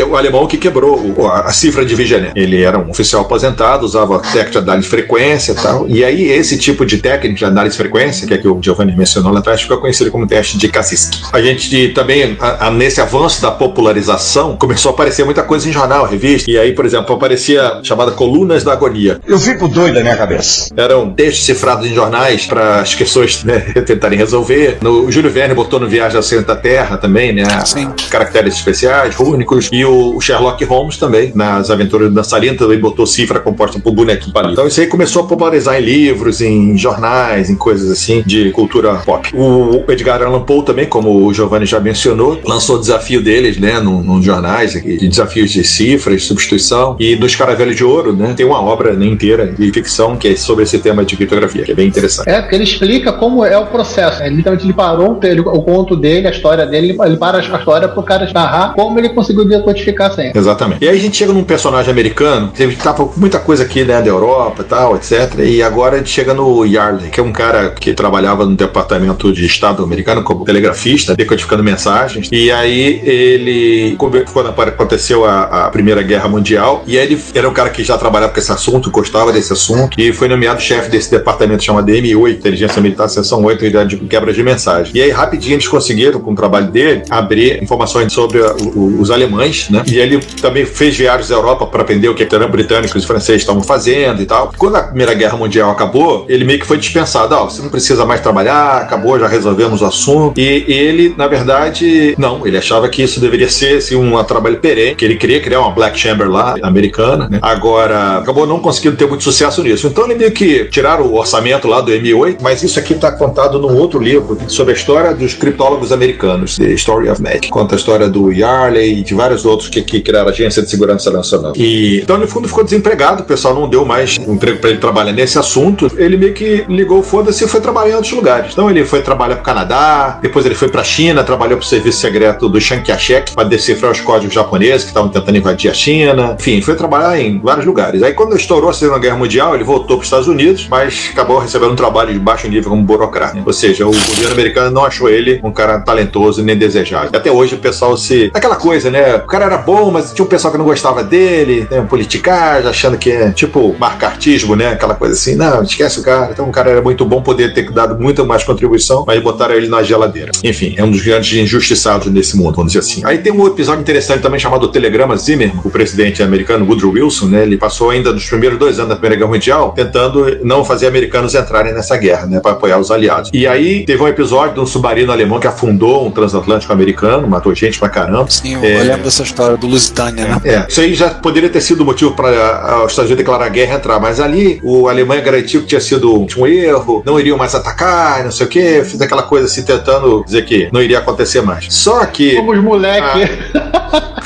O alemão que quebrou a cifra de Vigenère. Ele era um oficial aposentado, usava técnica de análise de frequência e tal. E aí, esse tipo de técnica de análise de frequência, que é que o Giovanni mencionou lá atrás, ficou conhecido como teste de Kaczynski. A gente também, nesse avanço da popularização, começou a aparecer muita coisa em jornal, revista. E aí, por exemplo, aparecia chamada Colunas da Agonia. Eu fico doido na minha cabeça. Eram textos cifrados em jornais para as pessoas, né, tentarem resolver. O Júlio Verne botou no Viagem ao Centro da Terra também, né? Sim. Caracteres especiais, únicos. E o Sherlock Holmes também, nas Aventuras do Dançarino, também botou cifra composta por bonequinho palito. Então isso aí começou a popularizar em livros, em jornais, em coisas assim de cultura pop. O Edgar Allan Poe também, como o Giovanni já mencionou, lançou o desafio deles, né, nos jornais, de desafios de cifras, substituição. E do Escaravelho de Ouro, né, tem uma obra, né, inteira de ficção que é sobre esse tema de criptografia, que é bem interessante. Porque ele explica como é o processo. Literalmente ele parou o conto dele, a história dele, ele para a história pro cara narrar como ele conseguiu decodificar sem. Exatamente. E aí a gente chega num personagem americano, que tava com muita coisa aqui, né, da Europa e tal, etc. E agora a gente chega no Yardley, que é um cara que trabalhava no Departamento de Estado americano como telegrafista, decodificando mensagens. E aí ele, quando aconteceu a Primeira Guerra Mundial, e aí ele era um cara que já trabalhava com esse assunto, gostava desse assunto, e foi nomeado chefe desse departamento chamada M8, Inteligência Militar Seção 8, Unidade de Quebra de Mensagem. E aí, rapidinho, eles conseguiram, com o trabalho dele, abrir informações sobre os alemães, né? E ele também fez viagens à Europa para aprender o que os britânicos e franceses estavam fazendo e tal. Quando a Primeira Guerra Mundial acabou, ele meio que foi dispensado. Você não precisa mais trabalhar, acabou, já resolvemos o assunto. E ele, na verdade, não. Ele achava que isso deveria ser assim, um trabalho perene, que ele queria criar uma Black Chamber lá, americana, né? Agora, acabou não conseguindo ter muito sucesso nisso. Então ele meio que tiraram o orçamento lá do M8, mas isso aqui está contado num outro livro sobre a história dos criptólogos americanos, The Story of Magic. Conta a história do Yarley e de vários outros que criaram a Agência de Segurança Nacional. E então, no fundo, ficou desempregado. O pessoal não deu mais um emprego para ele trabalhar nesse assunto. Ele meio que ligou o foda-se e foi trabalhar em outros lugares. Então ele foi trabalhar para o Canadá, depois ele foi para a China, trabalhou para o serviço secreto do Chiang Kai-shek para decifrar os códigos japoneses que estavam tentando invadir a China. Enfim, foi trabalhar em vários lugares. Aí quando estourou a Segunda Guerra Mundial, ele voltou para os Estados Unidos, mas acabou recebendo um trabalho de baixo nível como burocrata. Ou seja, o governo americano não achou ele um cara talentoso nem desejável. Até hoje o pessoal aquela coisa, né? O cara era bom, mas tinha um pessoal que não gostava dele, né? Um politicagem, achando que é tipo marcartismo, né? Aquela coisa assim, não, esquece o cara. Então o cara era muito bom, poder ter dado muito mais contribuição, mas botaram ele na geladeira. Enfim, é um dos grandes injustiçados nesse mundo, vamos dizer assim. Aí tem um episódio interessante também chamado Telegrama Zimmermann, o presidente americano Woodrow Wilson, né? Ele passou ainda nos primeiros 2 anos da Primeira Guerra Mundial tentando não fazer americanos entrarem nessa guerra, né? Para apoiar os aliados. E aí teve um episódio de um submarino alemão que afundou um transatlântico americano, matou gente pra caramba. Sim, eu lembro dessa história do Lusitânia, né? Isso aí já poderia ter sido motivo para os Estados Unidos declarar guerra e entrar, mas ali a Alemanha garantiu que tinha sido um erro, não iriam mais atacar, não sei o que, fiz aquela coisa assim, tentando dizer que não iria acontecer mais. Só que... Como os moleques.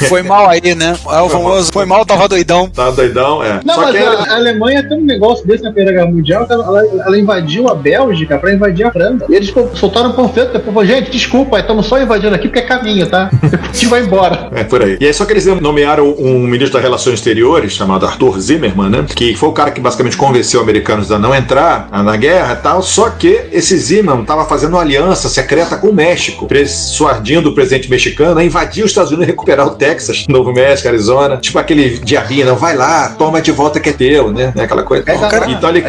Foi mal aí, né? O famoso foi mal, tava doidão. Tava doidão, é. Não, só mas que a Alemanha tem um negócio desse na Primeira Guerra Mundial, que ela invadiu a Bélgica pra invadir a França. E eles soltaram um panfleto, depois falaram, gente, desculpa, estamos só invadindo aqui porque é caminho, tá? Depois a gente vai embora. É, por aí. E aí só que eles nomearam um ministro das Relações Exteriores, chamado Arthur Zimmermann, né? Que foi o cara que basicamente convenceu os americanos a não entrar na guerra e tal, só que esse Zimmermann tava fazendo uma aliança secreta com o México, persuadindo o presidente mexicano a invadir os Estados Unidos e recuperar o Texas, Novo México, Arizona, tipo aquele diabinho, não, vai lá, toma de volta que é teu, né? Aquela coisa. Então ele,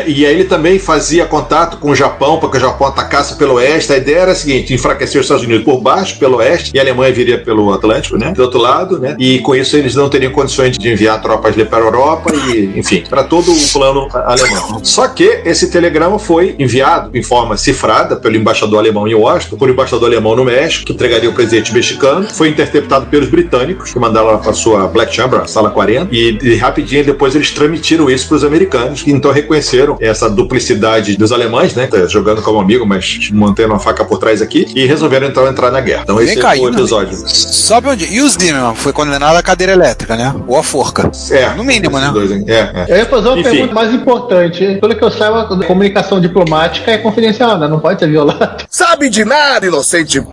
e aí ele também fazia contato com o Japão, para que o Japão atacasse pelo oeste. A ideia era a seguinte, enfraquecer os Estados Unidos por baixo, pelo oeste, e a Alemanha viria pelo Atlântico, né? Do outro lado, né? E com isso eles não teriam condições de enviar tropas para a Europa e, enfim, para todo o plano alemão. Só que esse telegrama foi enviado em forma cifrada pelo embaixador alemão em Washington, por embaixador alemão no México, que entregaria o presidente mexicano, foi interceptado pelos britânicos, que mandaram lá para sua Black Chamber, a sala 40, e rapidinho depois eles transmitiram isso para os americanos, que então reconheceram essa duplicidade dos alemães, né? Jogando como amigo, mas mantendo a faca por trás aqui, e resolveram então entrar na guerra. Então esse foi o episódio. Sabe onde? E o Zimmermann foi condenado à cadeira elétrica, né? Ou à forca. No mínimo, né? Dois, Eu ia fazer uma pergunta mais importante. Pelo que eu saiba, a comunicação diplomática é confidencial, né? Não pode ser violada. Sabe de nada, inocente. Né?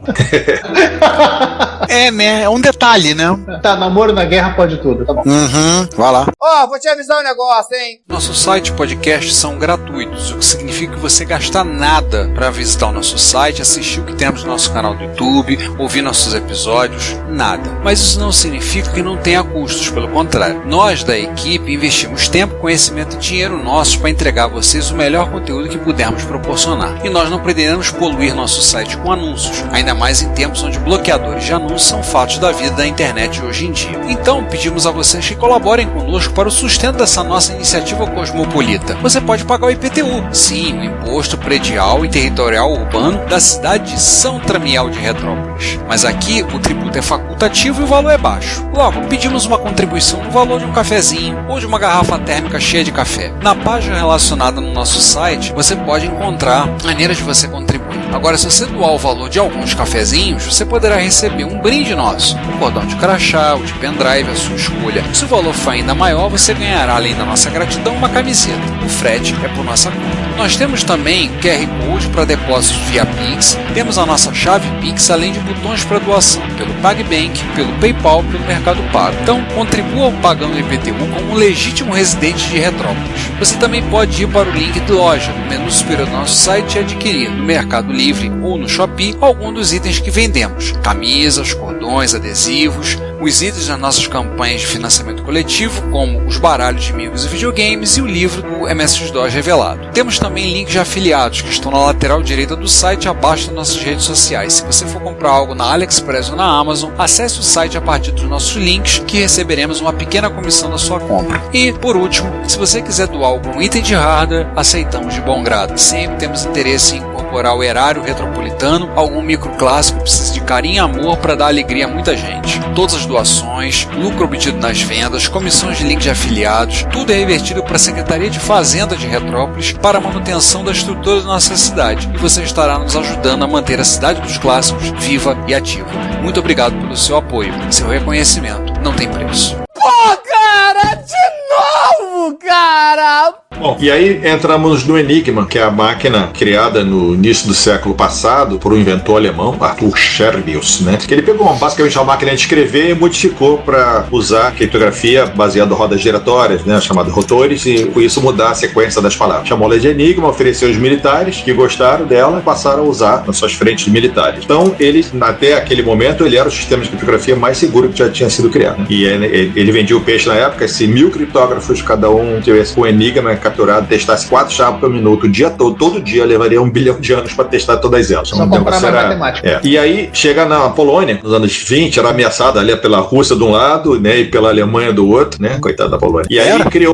É um detalhe, né? Tá, namoro na guerra pode tudo, tá bom. Vai lá. Vou te avisar um negócio, hein? Nosso site e podcast são gratuitos, o que significa que você gasta nada para visitar o nosso site, assistir o que temos no nosso canal do YouTube, ouvir nossos episódios, nada. Mas isso não significa que não tenha custos, pelo contrário. Nós da equipe investimos tempo, conhecimento e dinheiro nossos para entregar a vocês o melhor conteúdo que pudermos proporcionar. E nós não pretendemos poluir nosso site com anúncios, ainda mais em tempos onde bloqueadores de anúncios são fatos da vida da internet hoje em dia. Então, pedimos a vocês que colaborem conosco para o sustento dessa nossa iniciativa cosmopolita. Você pode pagar o IPTU, sim, o Imposto Predial e Territorial Urbano da cidade de São Tramiel de Retrópolis. Mas aqui o tributo é facultativo e o valor é baixo. Logo, pedimos uma contribuição no valor de um cafezinho ou de uma garrafa térmica cheia de café. Na página relacionada no nosso site, você pode encontrar maneiras de você contribuir. Agora, se você doar o valor de alguns cafezinhos, você poderá receber um brinde nosso, um cordão de crachá ou de pendrive, a sua escolha. Se o valor for ainda maior, você ganhará, além da nossa gratidão, uma camiseta. O frete é por nossa conta. Nós temos também QR Code para depósitos via Pix, temos a nossa chave Pix, além de botões para doação pelo PagBank, pelo PayPal, pelo Mercado Pago. Então, contribua pagando o IPTU como um legítimo residente de Retrópolis. Você também pode ir para o link de loja no menu superior do nosso site e adquirir no Mercado Livre ou no Shopee algum dos itens que vendemos: camisas, cordões, adesivos, os itens das nossas campanhas de financiamento coletivo, como os baralhos de amigos e videogames e o livro do MS-DOS revelado. Temos também links de afiliados que estão na lateral direita do site abaixo das nossas redes sociais. Se você for comprar algo na AliExpress ou na Amazon, acesse o site a partir dos nossos links que receberemos uma pequena comissão da sua compra. E, por último, se você quiser doar algum item de hardware, aceitamos de bom grado. Sempre temos interesse em incorporar o erário retropolitano, algum microclássico que precisa de carinho e amor para dar alegria a muita gente. Todas as doações, lucro obtido nas vendas, comissões de link de afiliados, tudo é revertido para a Secretaria de Fazenda de Retrópolis para a manutenção da estrutura da nossa cidade, e você estará nos ajudando a manter a Cidade dos Clássicos viva e ativa. Muito obrigado pelo seu apoio. Seu reconhecimento não tem preço. Pô, cara, de novo, cara! Bom, e aí entramos no Enigma, que é a máquina criada no início do século passado por um inventor alemão, Arthur Scherbius, né? Que ele pegou basicamente uma máquina de escrever e modificou para usar criptografia baseada em rodas giratórias, né? Chamada rotores, e com isso mudar a sequência das palavras. Chamou-la de Enigma, ofereceu aos militares que gostaram dela e passaram a usar nas suas frentes militares. Então, ele, até aquele momento, ele era o sistema de criptografia mais seguro que já tinha sido criado, né? E ele vendia o peixe na época, se 1000 criptógrafos, cada um tivesse o Enigma capturado, testasse 4 chaves por minuto o dia todo dia levaria 1 bilhão de anos para testar todas elas. Só comprar mais matemática. E aí chega na Polônia, nos anos 20, era ameaçada ali pela Rússia de um lado, né, e pela Alemanha do outro, né, coitada da Polônia. E aí criou...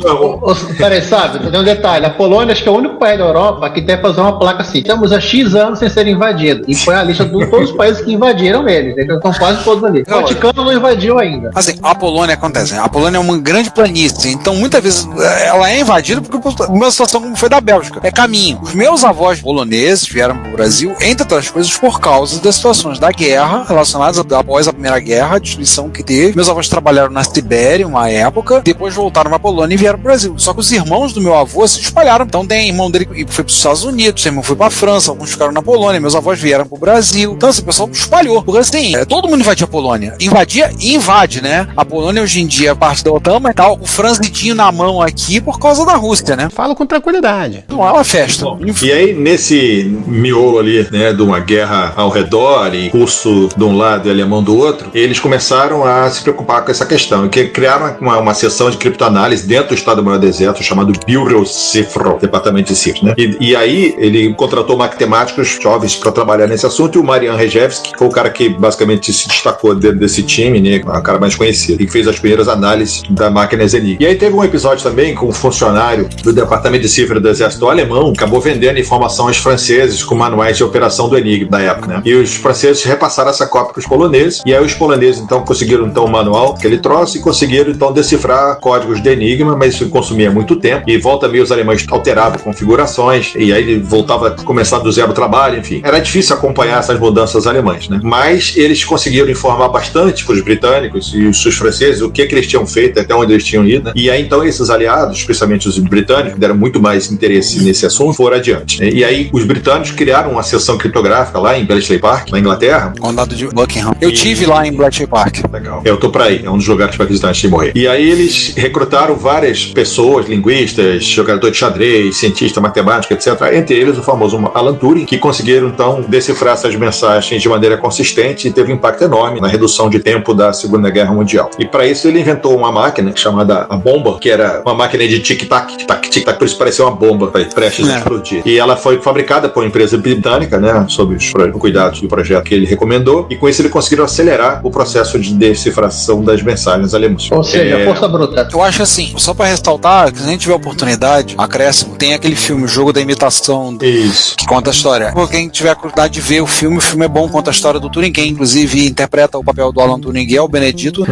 Peraí, sabe, tem um detalhe, a Polônia acho que é o único país da Europa que tem que fazer uma placa assim, estamos há X anos sem ser invadido, e foi a lista de todos os países que invadiram eles, então estão quase todos ali. O Vaticano não invadiu ainda. Assim, a Polônia acontece, né? A Polônia é uma grande planície, então muitas vezes ela é invadida porque uma situação como foi da Bélgica. É caminho. Os meus avós poloneses vieram para o Brasil, entre outras coisas, por causa das situações da guerra, relacionadas após a Primeira Guerra, a destruição que teve. Meus avós trabalharam na Sibéria uma época, depois voltaram para a Polônia e vieram para o Brasil. Só que os irmãos do meu avô se espalharam. Então tem irmão dele que foi para os Estados Unidos, tem irmão foi para a França, alguns ficaram na Polônia, meus avós vieram para o Brasil. Então assim, o pessoal espalhou. Porque assim, todo mundo invadia a Polônia. Invadia e invade, né? A Polônia hoje em dia é parte da OTAN, mas tá o franzitinho na mão aqui por causa da Rússia, né? Falo com tranquilidade. Não é uma festa. Bom, e aí, nesse miolo ali, né, de uma guerra ao redor, e russo de um lado e alemão do outro, eles começaram a se preocupar com essa questão, que criaram uma seção de criptoanálise dentro do Estado-Maior do Exército, chamado Bürozifro, Departamento de Cifras, né? E aí, ele contratou matemáticos jovens para trabalhar nesse assunto, e o Marian Rejewski, que foi o cara que basicamente se destacou dentro desse time, né, o cara mais conhecido, e que fez as primeiras análises da máquina Enigma. E aí teve um episódio também com um funcionário do Departamento de Cifra do Exército Alemão, acabou vendendo informação aos franceses com manuais de operação do Enigma da época, né? E os franceses repassaram essa cópia para os poloneses, e aí os poloneses então conseguiram então o manual que ele trouxe e conseguiram então decifrar códigos de Enigma, mas isso consumia muito tempo, e volta meio os alemães alteravam configurações, e aí ele voltava a começar do zero o trabalho, enfim. Era difícil acompanhar essas mudanças alemãs, né? Mas eles conseguiram informar bastante para os britânicos e os franceses o que eles tinham feito, até onde eles tinham ido, né? E aí então esses aliados, especialmente os britânicos, deram muito mais interesse nesse assunto, foram adiante, né? E aí os britânicos criaram uma seção criptográfica lá em Bletchley Park, na Inglaterra. Condado de Buckingham. Eu tive lá em Bletchley Park. Legal. Eu tô pra aí, é um dos lugares para visitar antes de morrer. E aí eles recrutaram várias pessoas, linguistas, jogador de xadrez, cientista, matemática, etc. Entre eles o famoso Alan Turing, que conseguiram então decifrar essas mensagens de maneira consistente e teve um impacto enorme na redução de tempo da Segunda Guerra Mundial. E para isso ele inventou uma máquina chamada a bomba, que era uma máquina de tic-tac, tic-tac, tic-tac, por isso parecia uma bomba prestes a explodir. E ela foi fabricada por uma empresa britânica, né, sob os cuidados do projeto que ele recomendou, e com isso ele conseguiu acelerar o processo de decifração das mensagens alemãs. Ou seja, força bruta. Eu acho assim, só para ressaltar, que se a gente tiver oportunidade, acréscimo, tem aquele filme, O Jogo da Imitação, isso, que conta a história. Por quem tiver a curiosidade de ver o filme é bom, conta a história do Turing, quem inclusive interpreta o papel do Alan Turing é o Benedito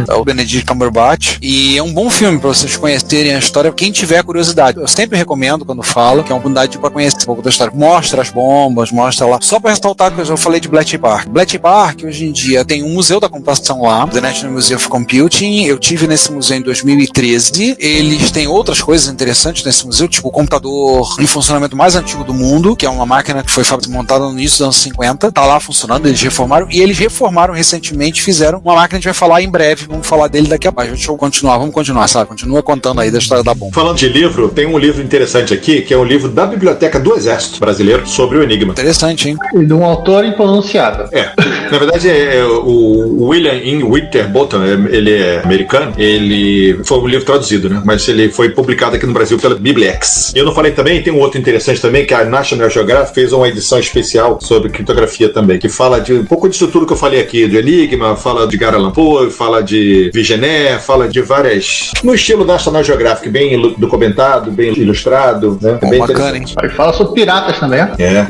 Cumberbatch, e é um bom filme para vocês conhecerem a história, quem tiver curiosidade. Eu sempre recomendo quando falo, que é uma oportunidade para conhecer um pouco da história. Mostra as bombas, mostra lá. Só para ressaltar que eu já falei de Bletchley Park. Bletchley Park, hoje em dia, tem um museu da computação lá, The National Museum of Computing. Eu tive nesse museu em 2013. Eles têm outras coisas interessantes nesse museu, tipo o computador em funcionamento mais antigo do mundo, que é uma máquina que foi montada no início dos anos 50. Tá lá funcionando, eles reformaram. E eles reformaram recentemente, fizeram uma máquina que a gente vai falar em breve. Vamos falar dele daqui a pouco. Vamos continuar, sabe? Continua contando aí da história da bomba. Falando de livro, tem um livro interessante aqui, que é um livro da Biblioteca do Exército Brasileiro sobre o Enigma. Interessante, hein? E de um autor impronunciável. Na verdade, o William in Winterbottom, ele é americano, ele foi um livro traduzido, né? Mas ele foi publicado aqui no Brasil pela Bibliex. E eu não falei também, tem um outro interessante também, que a National Geographic fez uma edição especial sobre criptografia também, que fala de um pouco disso tudo que eu falei aqui, do Enigma, fala de Edgar Allan Poe, fala de Vigenet, fala de várias... no estilo National Geographic, bem documentado, bem ilustrado, né? Bom, bem bacana, hein? Aí fala sobre piratas também, né?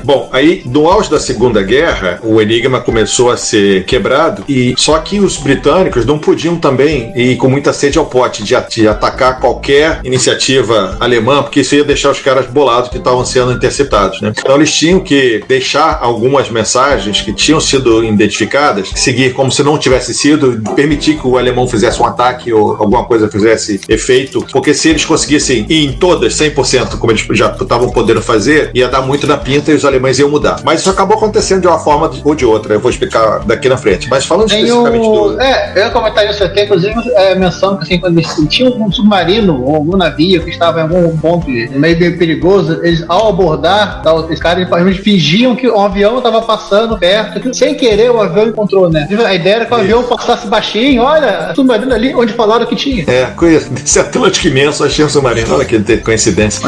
Bom, aí no auge da Segunda Guerra, o Enigma começou a ser quebrado, e só que os britânicos não podiam também ir com muita sede ao pote de atacar qualquer iniciativa alemã, porque isso ia deixar os caras bolados que estavam sendo interceptados, né? Então eles tinham que deixar algumas mensagens que tinham sido identificadas, seguir como se não tivesse sido, permitir que o alemão fizesse um ataque ou alguma coisa fizesse efeito, porque se eles conseguissem ir em todas 100%, como eles já estavam podendo fazer, ia dar muito na pinta e os alemães iam mudar. Mas isso acabou acontecendo de uma forma ou de outra, eu vou explicar daqui na frente. Mas falando especificamente do... eu ia comentar isso aqui, inclusive menção que assim, quando eles tinham um submarino ou algum navio que estava em algum ponto meio perigoso, eles ao abordar, os caras fingiam que um avião estava passando perto, que, sem querer o avião encontrou, né? A ideia era que o avião passasse baixinho, olha, o submarino ali onde falaram que tinha. Esse Atlântico imenso, achei um submarino, olha que coincidência.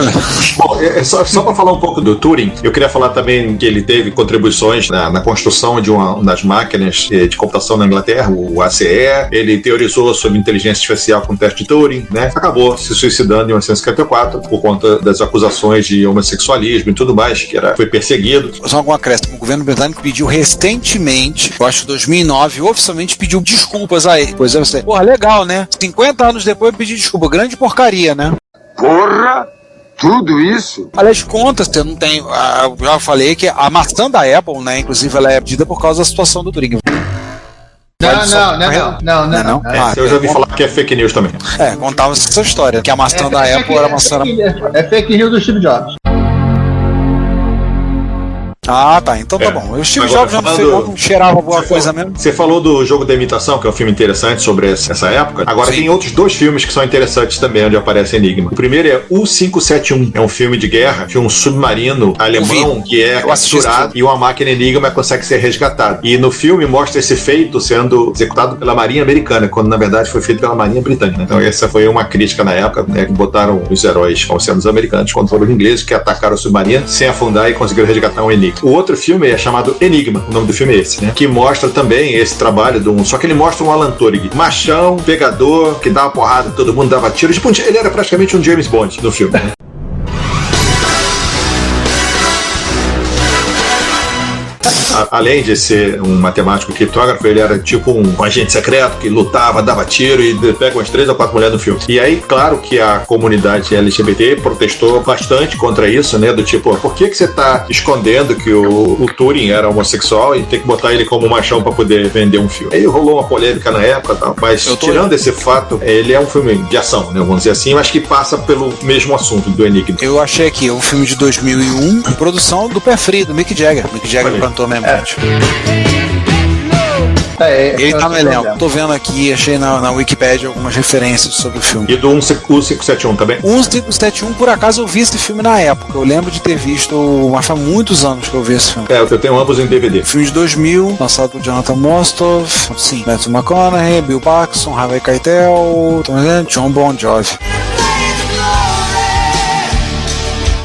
Bom, só para falar um pouco do Turing, eu queria falar também que ele teve contribuições na construção de das máquinas de computação na Inglaterra, o ACE, ele teorizou sobre inteligência artificial com o teste de Turing, né? Acabou se suicidando em 1954 por conta das acusações de homossexualismo e tudo mais, que foi perseguido. Só algum acréscimo, o governo britânico pediu recentemente, eu acho que 2009, oficialmente pediu desculpas a ele. Pois é, você, porra, legal, né? 50 anos depois pedir desculpa, grande porcaria, né? Porra! Tudo isso? Aliás, conta, você não tem. Eu já falei que a maçã da Apple, né? Inclusive, ela é pedida por causa da situação do Turing. Não. Eu já ouvi falar que é fake news também. Contava essa história, que a maçã da Apple era a maçã da... É fake news do Steve Jobs. Ah, tá, então tá bom. O Steve Jobs já não cheirava alguma coisa mesmo. Você falou do Jogo da Imitação, que é um filme interessante sobre essa época. Agora tem outros dois filmes que são interessantes também, onde aparece Enigma. O primeiro é U-571, é um filme de guerra de um submarino alemão que é capturado e uma máquina Enigma consegue ser resgatada. E no filme mostra esse feito sendo executado pela Marinha Americana, quando na verdade foi feito pela Marinha Britânica. Então essa foi uma crítica na época, né, que botaram os heróis como sendo os americanos contra os ingleses, que atacaram o submarino sem afundar e conseguiram resgatar um Enigma. O outro filme é chamado Enigma, o nome do filme é esse, né? Que mostra também esse trabalho só que ele mostra um Alan Turing, machão, pegador, que dava porrada, todo mundo dava tiro. Tipo, ele era praticamente um James Bond no filme, né? Além de ser um matemático criptógrafo, ele era tipo um agente secreto que lutava, dava tiro e pega umas 3 ou 4 mulheres no filme. E aí, claro que a comunidade LGBT protestou bastante contra isso, né? Do tipo, por que você tá escondendo que o Turing era homossexual e tem que botar ele como machão pra poder vender um filme? Aí rolou uma polêmica na época e tal. Mas tirando esse fato, ele é um filme de ação, né? Vamos dizer assim, mas que passa pelo mesmo assunto do Enigma. Eu achei aqui, é um filme de 2001, produção do Pé Frio, do Mick Jagger. Mick Jagger cantou mesmo. Ele tá no elenco. Tô vendo aqui, achei na Wikipedia algumas referências sobre o filme. E do 1571 também? 1571, por acaso eu vi esse filme na época. Eu lembro de ter visto, mas faz muitos anos que eu vi esse filme. Eu tenho ambos em DVD. Filme de 2000, lançado por Jonathan Mostow, sim, Matthew McConaughey, Bill Paxton, Harvey Keitel, John Bon Jovi.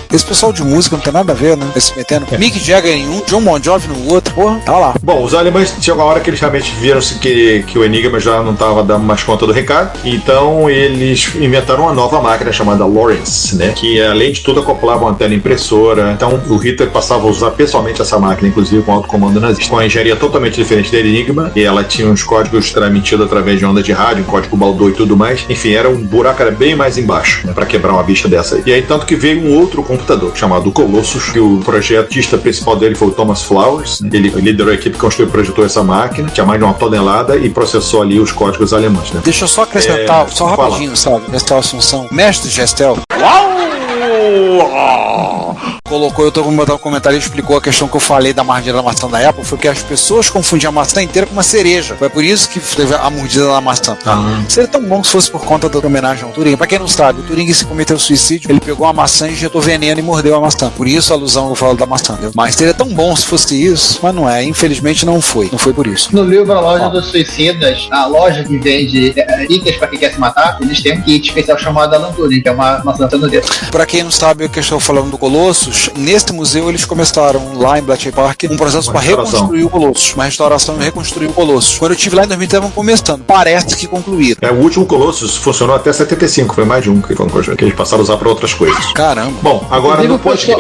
Esse pessoal de música não tem nada a ver, né? Se metendo. Mick Jagger em um, John Bon Jovi no outro, porra, tá lá. Bom, os alemães chegou a hora que eles realmente viram que o Enigma já não estava dando mais conta do recado, então eles inventaram uma nova máquina chamada Lawrence, né? Que além de tudo acoplava uma antena impressora. Então o Hitler passava a usar pessoalmente essa máquina, inclusive com alto comando nazista, com uma engenharia totalmente diferente da Enigma, e ela tinha uns códigos transmitidos através de ondas de rádio, um código Baldor e tudo mais. Enfim, era um buraco era bem mais embaixo, né, para quebrar uma bicha dessa aí. E aí tanto que veio um outro computador chamado Colossus, que o projetista principal dele foi o Thomas Flowers. Ele liderou a equipe que construiu e projetou essa máquina, tinha mais de 1 tonelada e processou ali os códigos alemães, né? Deixa eu só acrescentar, só rapidinho, sabe? Gestel Assunção, mestre Gestel. colocou, eu tô como botar um comentário e explicou a questão que eu falei da mordida da maçã da Apple, foi que as pessoas confundiam a maçã inteira com uma cereja. Foi por isso que teve a mordida da maçã. Seria tão bom se fosse por conta da homenagem ao Turing. Pra quem não sabe, o Turing se cometeu suicídio, ele pegou a maçã, injetou veneno e mordeu a maçã. Por isso a alusão que eu falo da maçã. Entendeu? Mas seria tão bom se fosse isso, mas não é. Infelizmente não foi. Não foi por isso. No livro A Loja dos Suicidas, a loja que vende itens pra quem quer se matar, eles têm um kit especial chamado Alan Turing, que é uma maçã no dedo. Pra quem não sabe o que eu estou falando do Colossus, neste museu eles começaram lá em Bletchley Park um processo para reconstruir o Colossus. Uma restauração e reconstruir o Colossus. Quando eu estive lá em 2000, estavam começando. Parece que concluíram. O último Colossus funcionou até 75, foi mais de um que eles passaram a usar para outras coisas. Caramba. Bom, agora no podcast.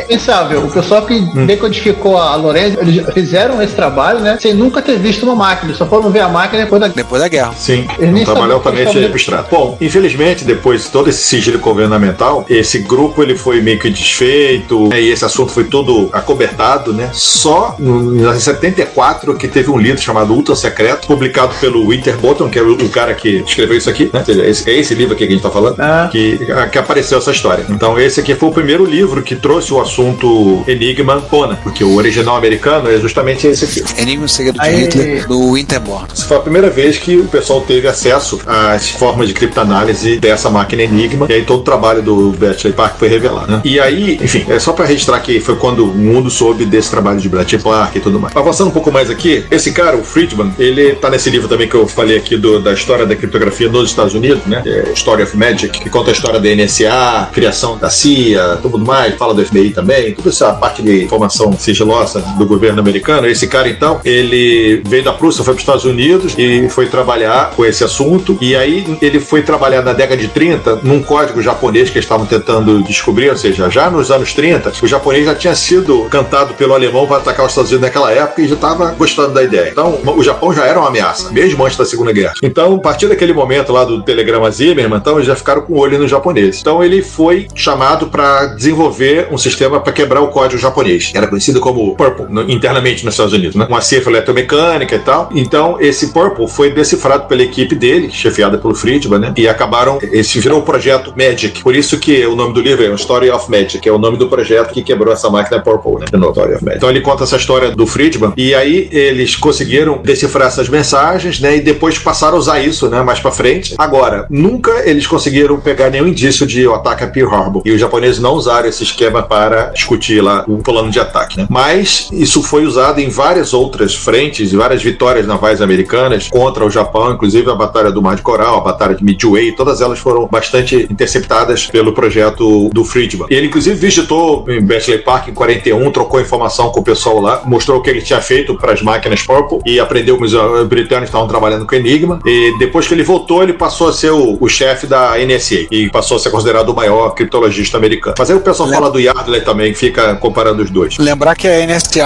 Pensável, o pessoal que decodificou a Lorenz, eles fizeram esse trabalho, né? Sem nunca ter visto uma máquina. Só foram ver a máquina depois da guerra. Sim, um trabalho altamente abstrato. Bom, infelizmente, depois de todo esse sigilo governamental, esse grupo ele foi meio que desfeito, e esse assunto foi todo acobertado, né? Só em 74 que teve um livro chamado Ultra Secreto, publicado pelo Winterbottom, que é o cara que escreveu isso aqui, né? É esse livro aqui que a gente tá falando, que apareceu essa história. Então esse aqui foi o primeiro livro que trouxe o assunto Enigma à tona, porque o original americano é justamente esse aqui. Enigma e Segredo de Hitler, do Winterbottom. Essa foi a primeira vez que o pessoal teve acesso às formas de criptoanálise dessa máquina Enigma, e aí todo o trabalho do Bletchley Park foi revelado, né? E aí, enfim, é só pra registrar que foi quando o mundo soube desse trabalho de Bletchley Park e tudo mais. Avançando um pouco mais aqui, esse cara, o Friedman, ele tá nesse livro também que eu falei aqui da história da criptografia nos Estados Unidos, né? Story of Magic, que conta a história da NSA, criação da CIA, tudo mais, fala do FBI também, toda essa parte de informação sigilosa do governo americano. Esse cara, então, ele veio da Prússia, foi para os Estados Unidos e foi trabalhar com esse assunto, e aí ele foi trabalhar na década de 30 num código japonês que eles estavam tentando descobrir, ou seja, já nos anos 30, o japonês já tinha sido cantado pelo alemão para atacar os Estados Unidos naquela época e já estava gostando da ideia. Então, o Japão já era uma ameaça, mesmo antes da Segunda Guerra. Então, a partir daquele momento lá do telegrama Zimmermann, então, eles já ficaram com o olho nos japoneses. Então, ele foi chamado para desenvolver um sistema para quebrar o código japonês. Era conhecido como Purple, internamente nos Estados Unidos, né? Uma cifra eletromecânica e tal. Então, esse Purple foi decifrado pela equipe dele, chefiada pelo Friedman, né? E acabaram, esse virou o projeto Magic. Por isso que o nome do livro é Story of Magic, é o nome do projeto que quebrou essa máquina Purple, né? Story of Magic. Então, ele conta essa história do Friedman, e aí eles conseguiram decifrar essas mensagens, né? E depois passaram a usar isso, né? Mais pra frente. Agora, nunca eles conseguiram pegar nenhum indício de ataque a Pearl Harbor. E os japoneses não usaram esse esquema para discutir lá o plano de ataque, né? Mas isso foi usado em várias outras frentes, várias vitórias navais americanas contra o Japão, inclusive a Batalha do Mar de Coral, a Batalha de Midway, todas elas foram bastante interceptadas pelo projeto do Friedman. Ele, inclusive, visitou em Bletchley Park em 41, trocou informação com o pessoal lá, mostrou o que ele tinha feito para as máquinas Purple e aprendeu que os britânicos estavam trabalhando com Enigma. E depois que ele voltou, ele passou a ser o chefe da NSA e passou a ser considerado o maior criptologista americano. Mas aí o pessoal fala do Yardley também, fica comparando os dois. Lembrar que a NSA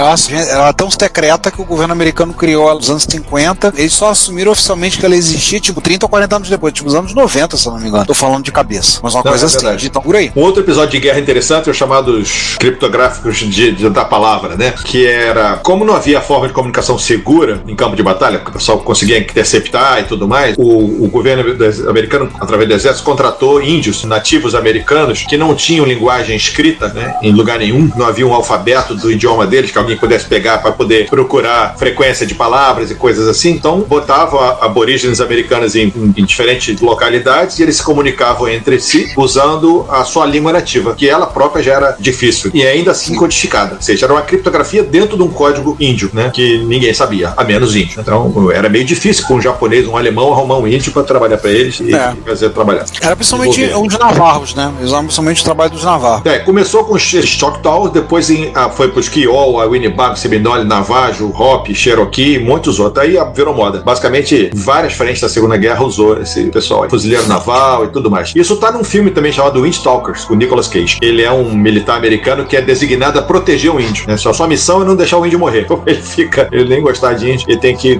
ela é tão secreta que o governo americano criou ela nos anos 50, eles só assumiram oficialmente que ela existia, tipo, 30 ou 40 anos depois, tipo, nos anos 90, se eu não me engano. Tô falando de cabeça, mas uma coisa assim, então por aí. Um outro episódio de guerra interessante é os chamados criptográficos da palavra, né? Que era, como não havia forma de comunicação segura em campo de batalha, porque o pessoal conseguia interceptar e tudo mais, o governo americano, através do exército, contratou índios nativos americanos que não tinham linguagem escrita, né? Em lugar nenhum, não havia um alfabeto do idioma deles que alguém pudesse pegar para poder procurar frequência de palavras e coisas assim. Então, botavam aborígenes americanos em diferentes localidades e eles se comunicavam entre si usando a sua língua nativa, que ela própria já era difícil e ainda assim codificada. Ou seja, era uma criptografia dentro de um código índio, né? Que ninguém sabia, a menos índio. Então, era meio difícil com um japonês, um alemão, arrumar um índio para trabalhar para eles e fazer trabalhar. Era principalmente os navarros, né? Eles usavam principalmente o trabalho dos navarros. Começou com os Choctaws, depois foi para os Kiowa, a Winnebago, Seminole, Navajo, Hopi, Cherokee, muitos outros. Aí virou moda. Basicamente, várias frentes da Segunda Guerra usou esse pessoal aí. Fuzileiro naval e tudo mais. Isso tá num filme também chamado Windtalkers, com Nicolas Cage. Ele é um militar americano que é designado a proteger o índio, né? Sua missão é não deixar o índio morrer. Ele nem gostar de índio,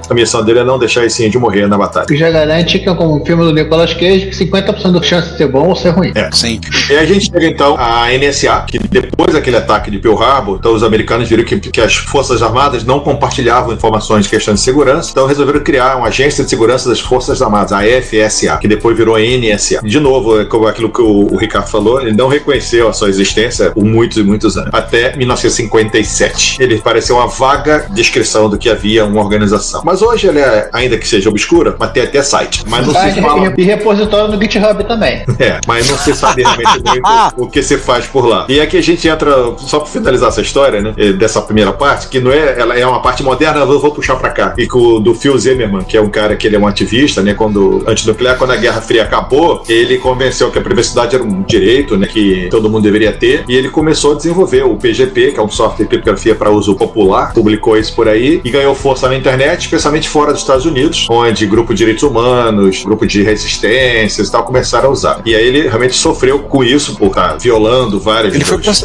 a missão dele é não deixar esse índio morrer na batalha. Que já garante que, como o filme do Nicolas Cage, que 50% da chance de ser bom ou ser ruim. Sim. E a gente chega então à NSA, que depois daquele ataque de Pearl Harbor, então os americanos viram que as Forças Armadas não compartilhavam informações de questão de segurança, então resolveram criar uma agência de segurança das Forças Armadas, a FSA, que depois virou a NSA. De novo, como aquilo que o Ricardo falou, ele não reconheceu a sua existência, imprensa por muitos e muitos anos, até 1957. Ele pareceu uma vaga descrição do que havia uma organização. Mas hoje ele é, ainda que seja obscura, mas tem até site. Mas não se fala... E repositório no GitHub também. Mas não se sabe realmente muito o que se faz por lá. E aqui a gente entra, só para finalizar essa história, né, dessa primeira parte, que não é, ela é uma parte moderna, eu vou puxar para cá. E do Phil Zimmermann, que é um cara que ele é um ativista, né, antinuclear, quando a Guerra Fria acabou, ele convenceu que a privacidade era um direito, né, que todo mundo deveria ter, e ele começou a desenvolver o PGP, que é um software de criptografia para uso popular, publicou isso por aí, e ganhou força na internet, especialmente fora dos Estados Unidos, onde grupo de direitos humanos, grupo de resistências e tal, começaram a usar. E aí ele realmente sofreu com isso, por estar violando várias...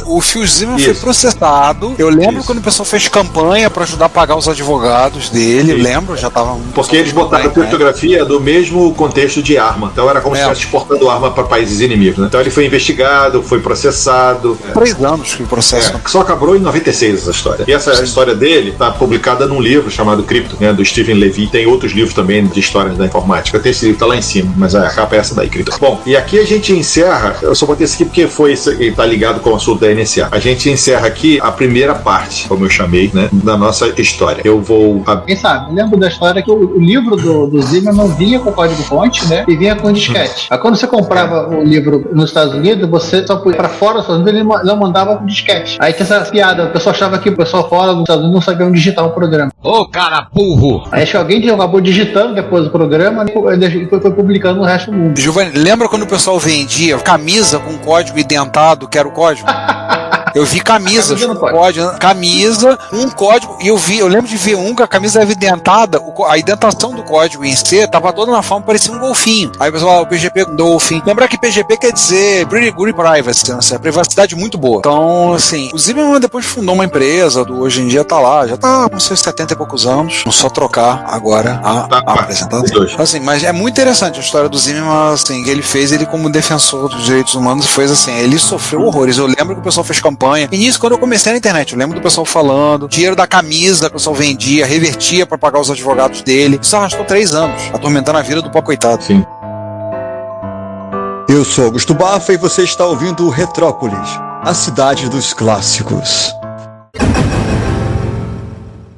O Phil Zimmermann foi processado. Eu lembro quando o pessoal fez campanha para ajudar a pagar os advogados dele, lembro, já tava... Porque eles botaram a criptografia do mesmo contexto de arma, então era como se estivesse exportando arma para países inimigos, né? Então ele foi investigado, foi processado. 3 anos que o processo... Só acabou em 96 essa história. E essa história dele tá publicada num livro chamado Crypto, né, do Stephen Levy. Tem outros livros também de histórias da informática. Tem esse livro, tá lá em cima, mas a capa é essa daí, Crypto. Bom, e aqui a gente encerra, eu só botei isso aqui porque tá ligado com o assunto da NSA. A gente encerra aqui a primeira parte, como eu chamei, né, da nossa história. Eu vou... Quem sabe? Eu lembro da história que o livro do Zimmermann vinha com código-fonte, né, e vinha com disquete. Aí quando você comprava o livro nos Estados Unidos, você só podia para fora dos Estados Unidos, ele não mandava com disquete. Aí tinha essa piada, o pessoal achava que o pessoal fora dos Estados Unidos não sabia onde digitar um programa. Ô, cara burro! Aí acho que alguém acabou digitando depois do programa e foi publicando no resto do mundo. Giovanni, lembra quando o pessoal vendia camisa com código identado, que era o código? Eu vi camisas com código, um código, e eu lembro de ver com a camisa evidentada, a identação do código em C tava toda na forma, parecia um golfinho. Aí o pessoal, o PGP Dolphin. Lembrar que PGP quer dizer Pretty Good Privacy, né? É privacidade muito boa. Então, assim, o Zimmermann depois fundou uma empresa, hoje em dia tá lá, já tá com seus 70 e poucos anos, não só trocar agora a apresentação. Assim, mas é muito interessante a história do Zimmermann, assim, que ele fez, ele como defensor dos direitos humanos, fez assim, ele sofreu horrores. Eu lembro que o pessoal fez campanha. Início, quando eu comecei na internet, eu lembro do pessoal falando, dinheiro da camisa que o pessoal vendia, revertia pra pagar os advogados dele. Isso arrastou 3 anos, atormentando a vida do pó coitado. Sim. Eu sou Augusto Bafa e você está ouvindo Retrópolis, a cidade dos clássicos.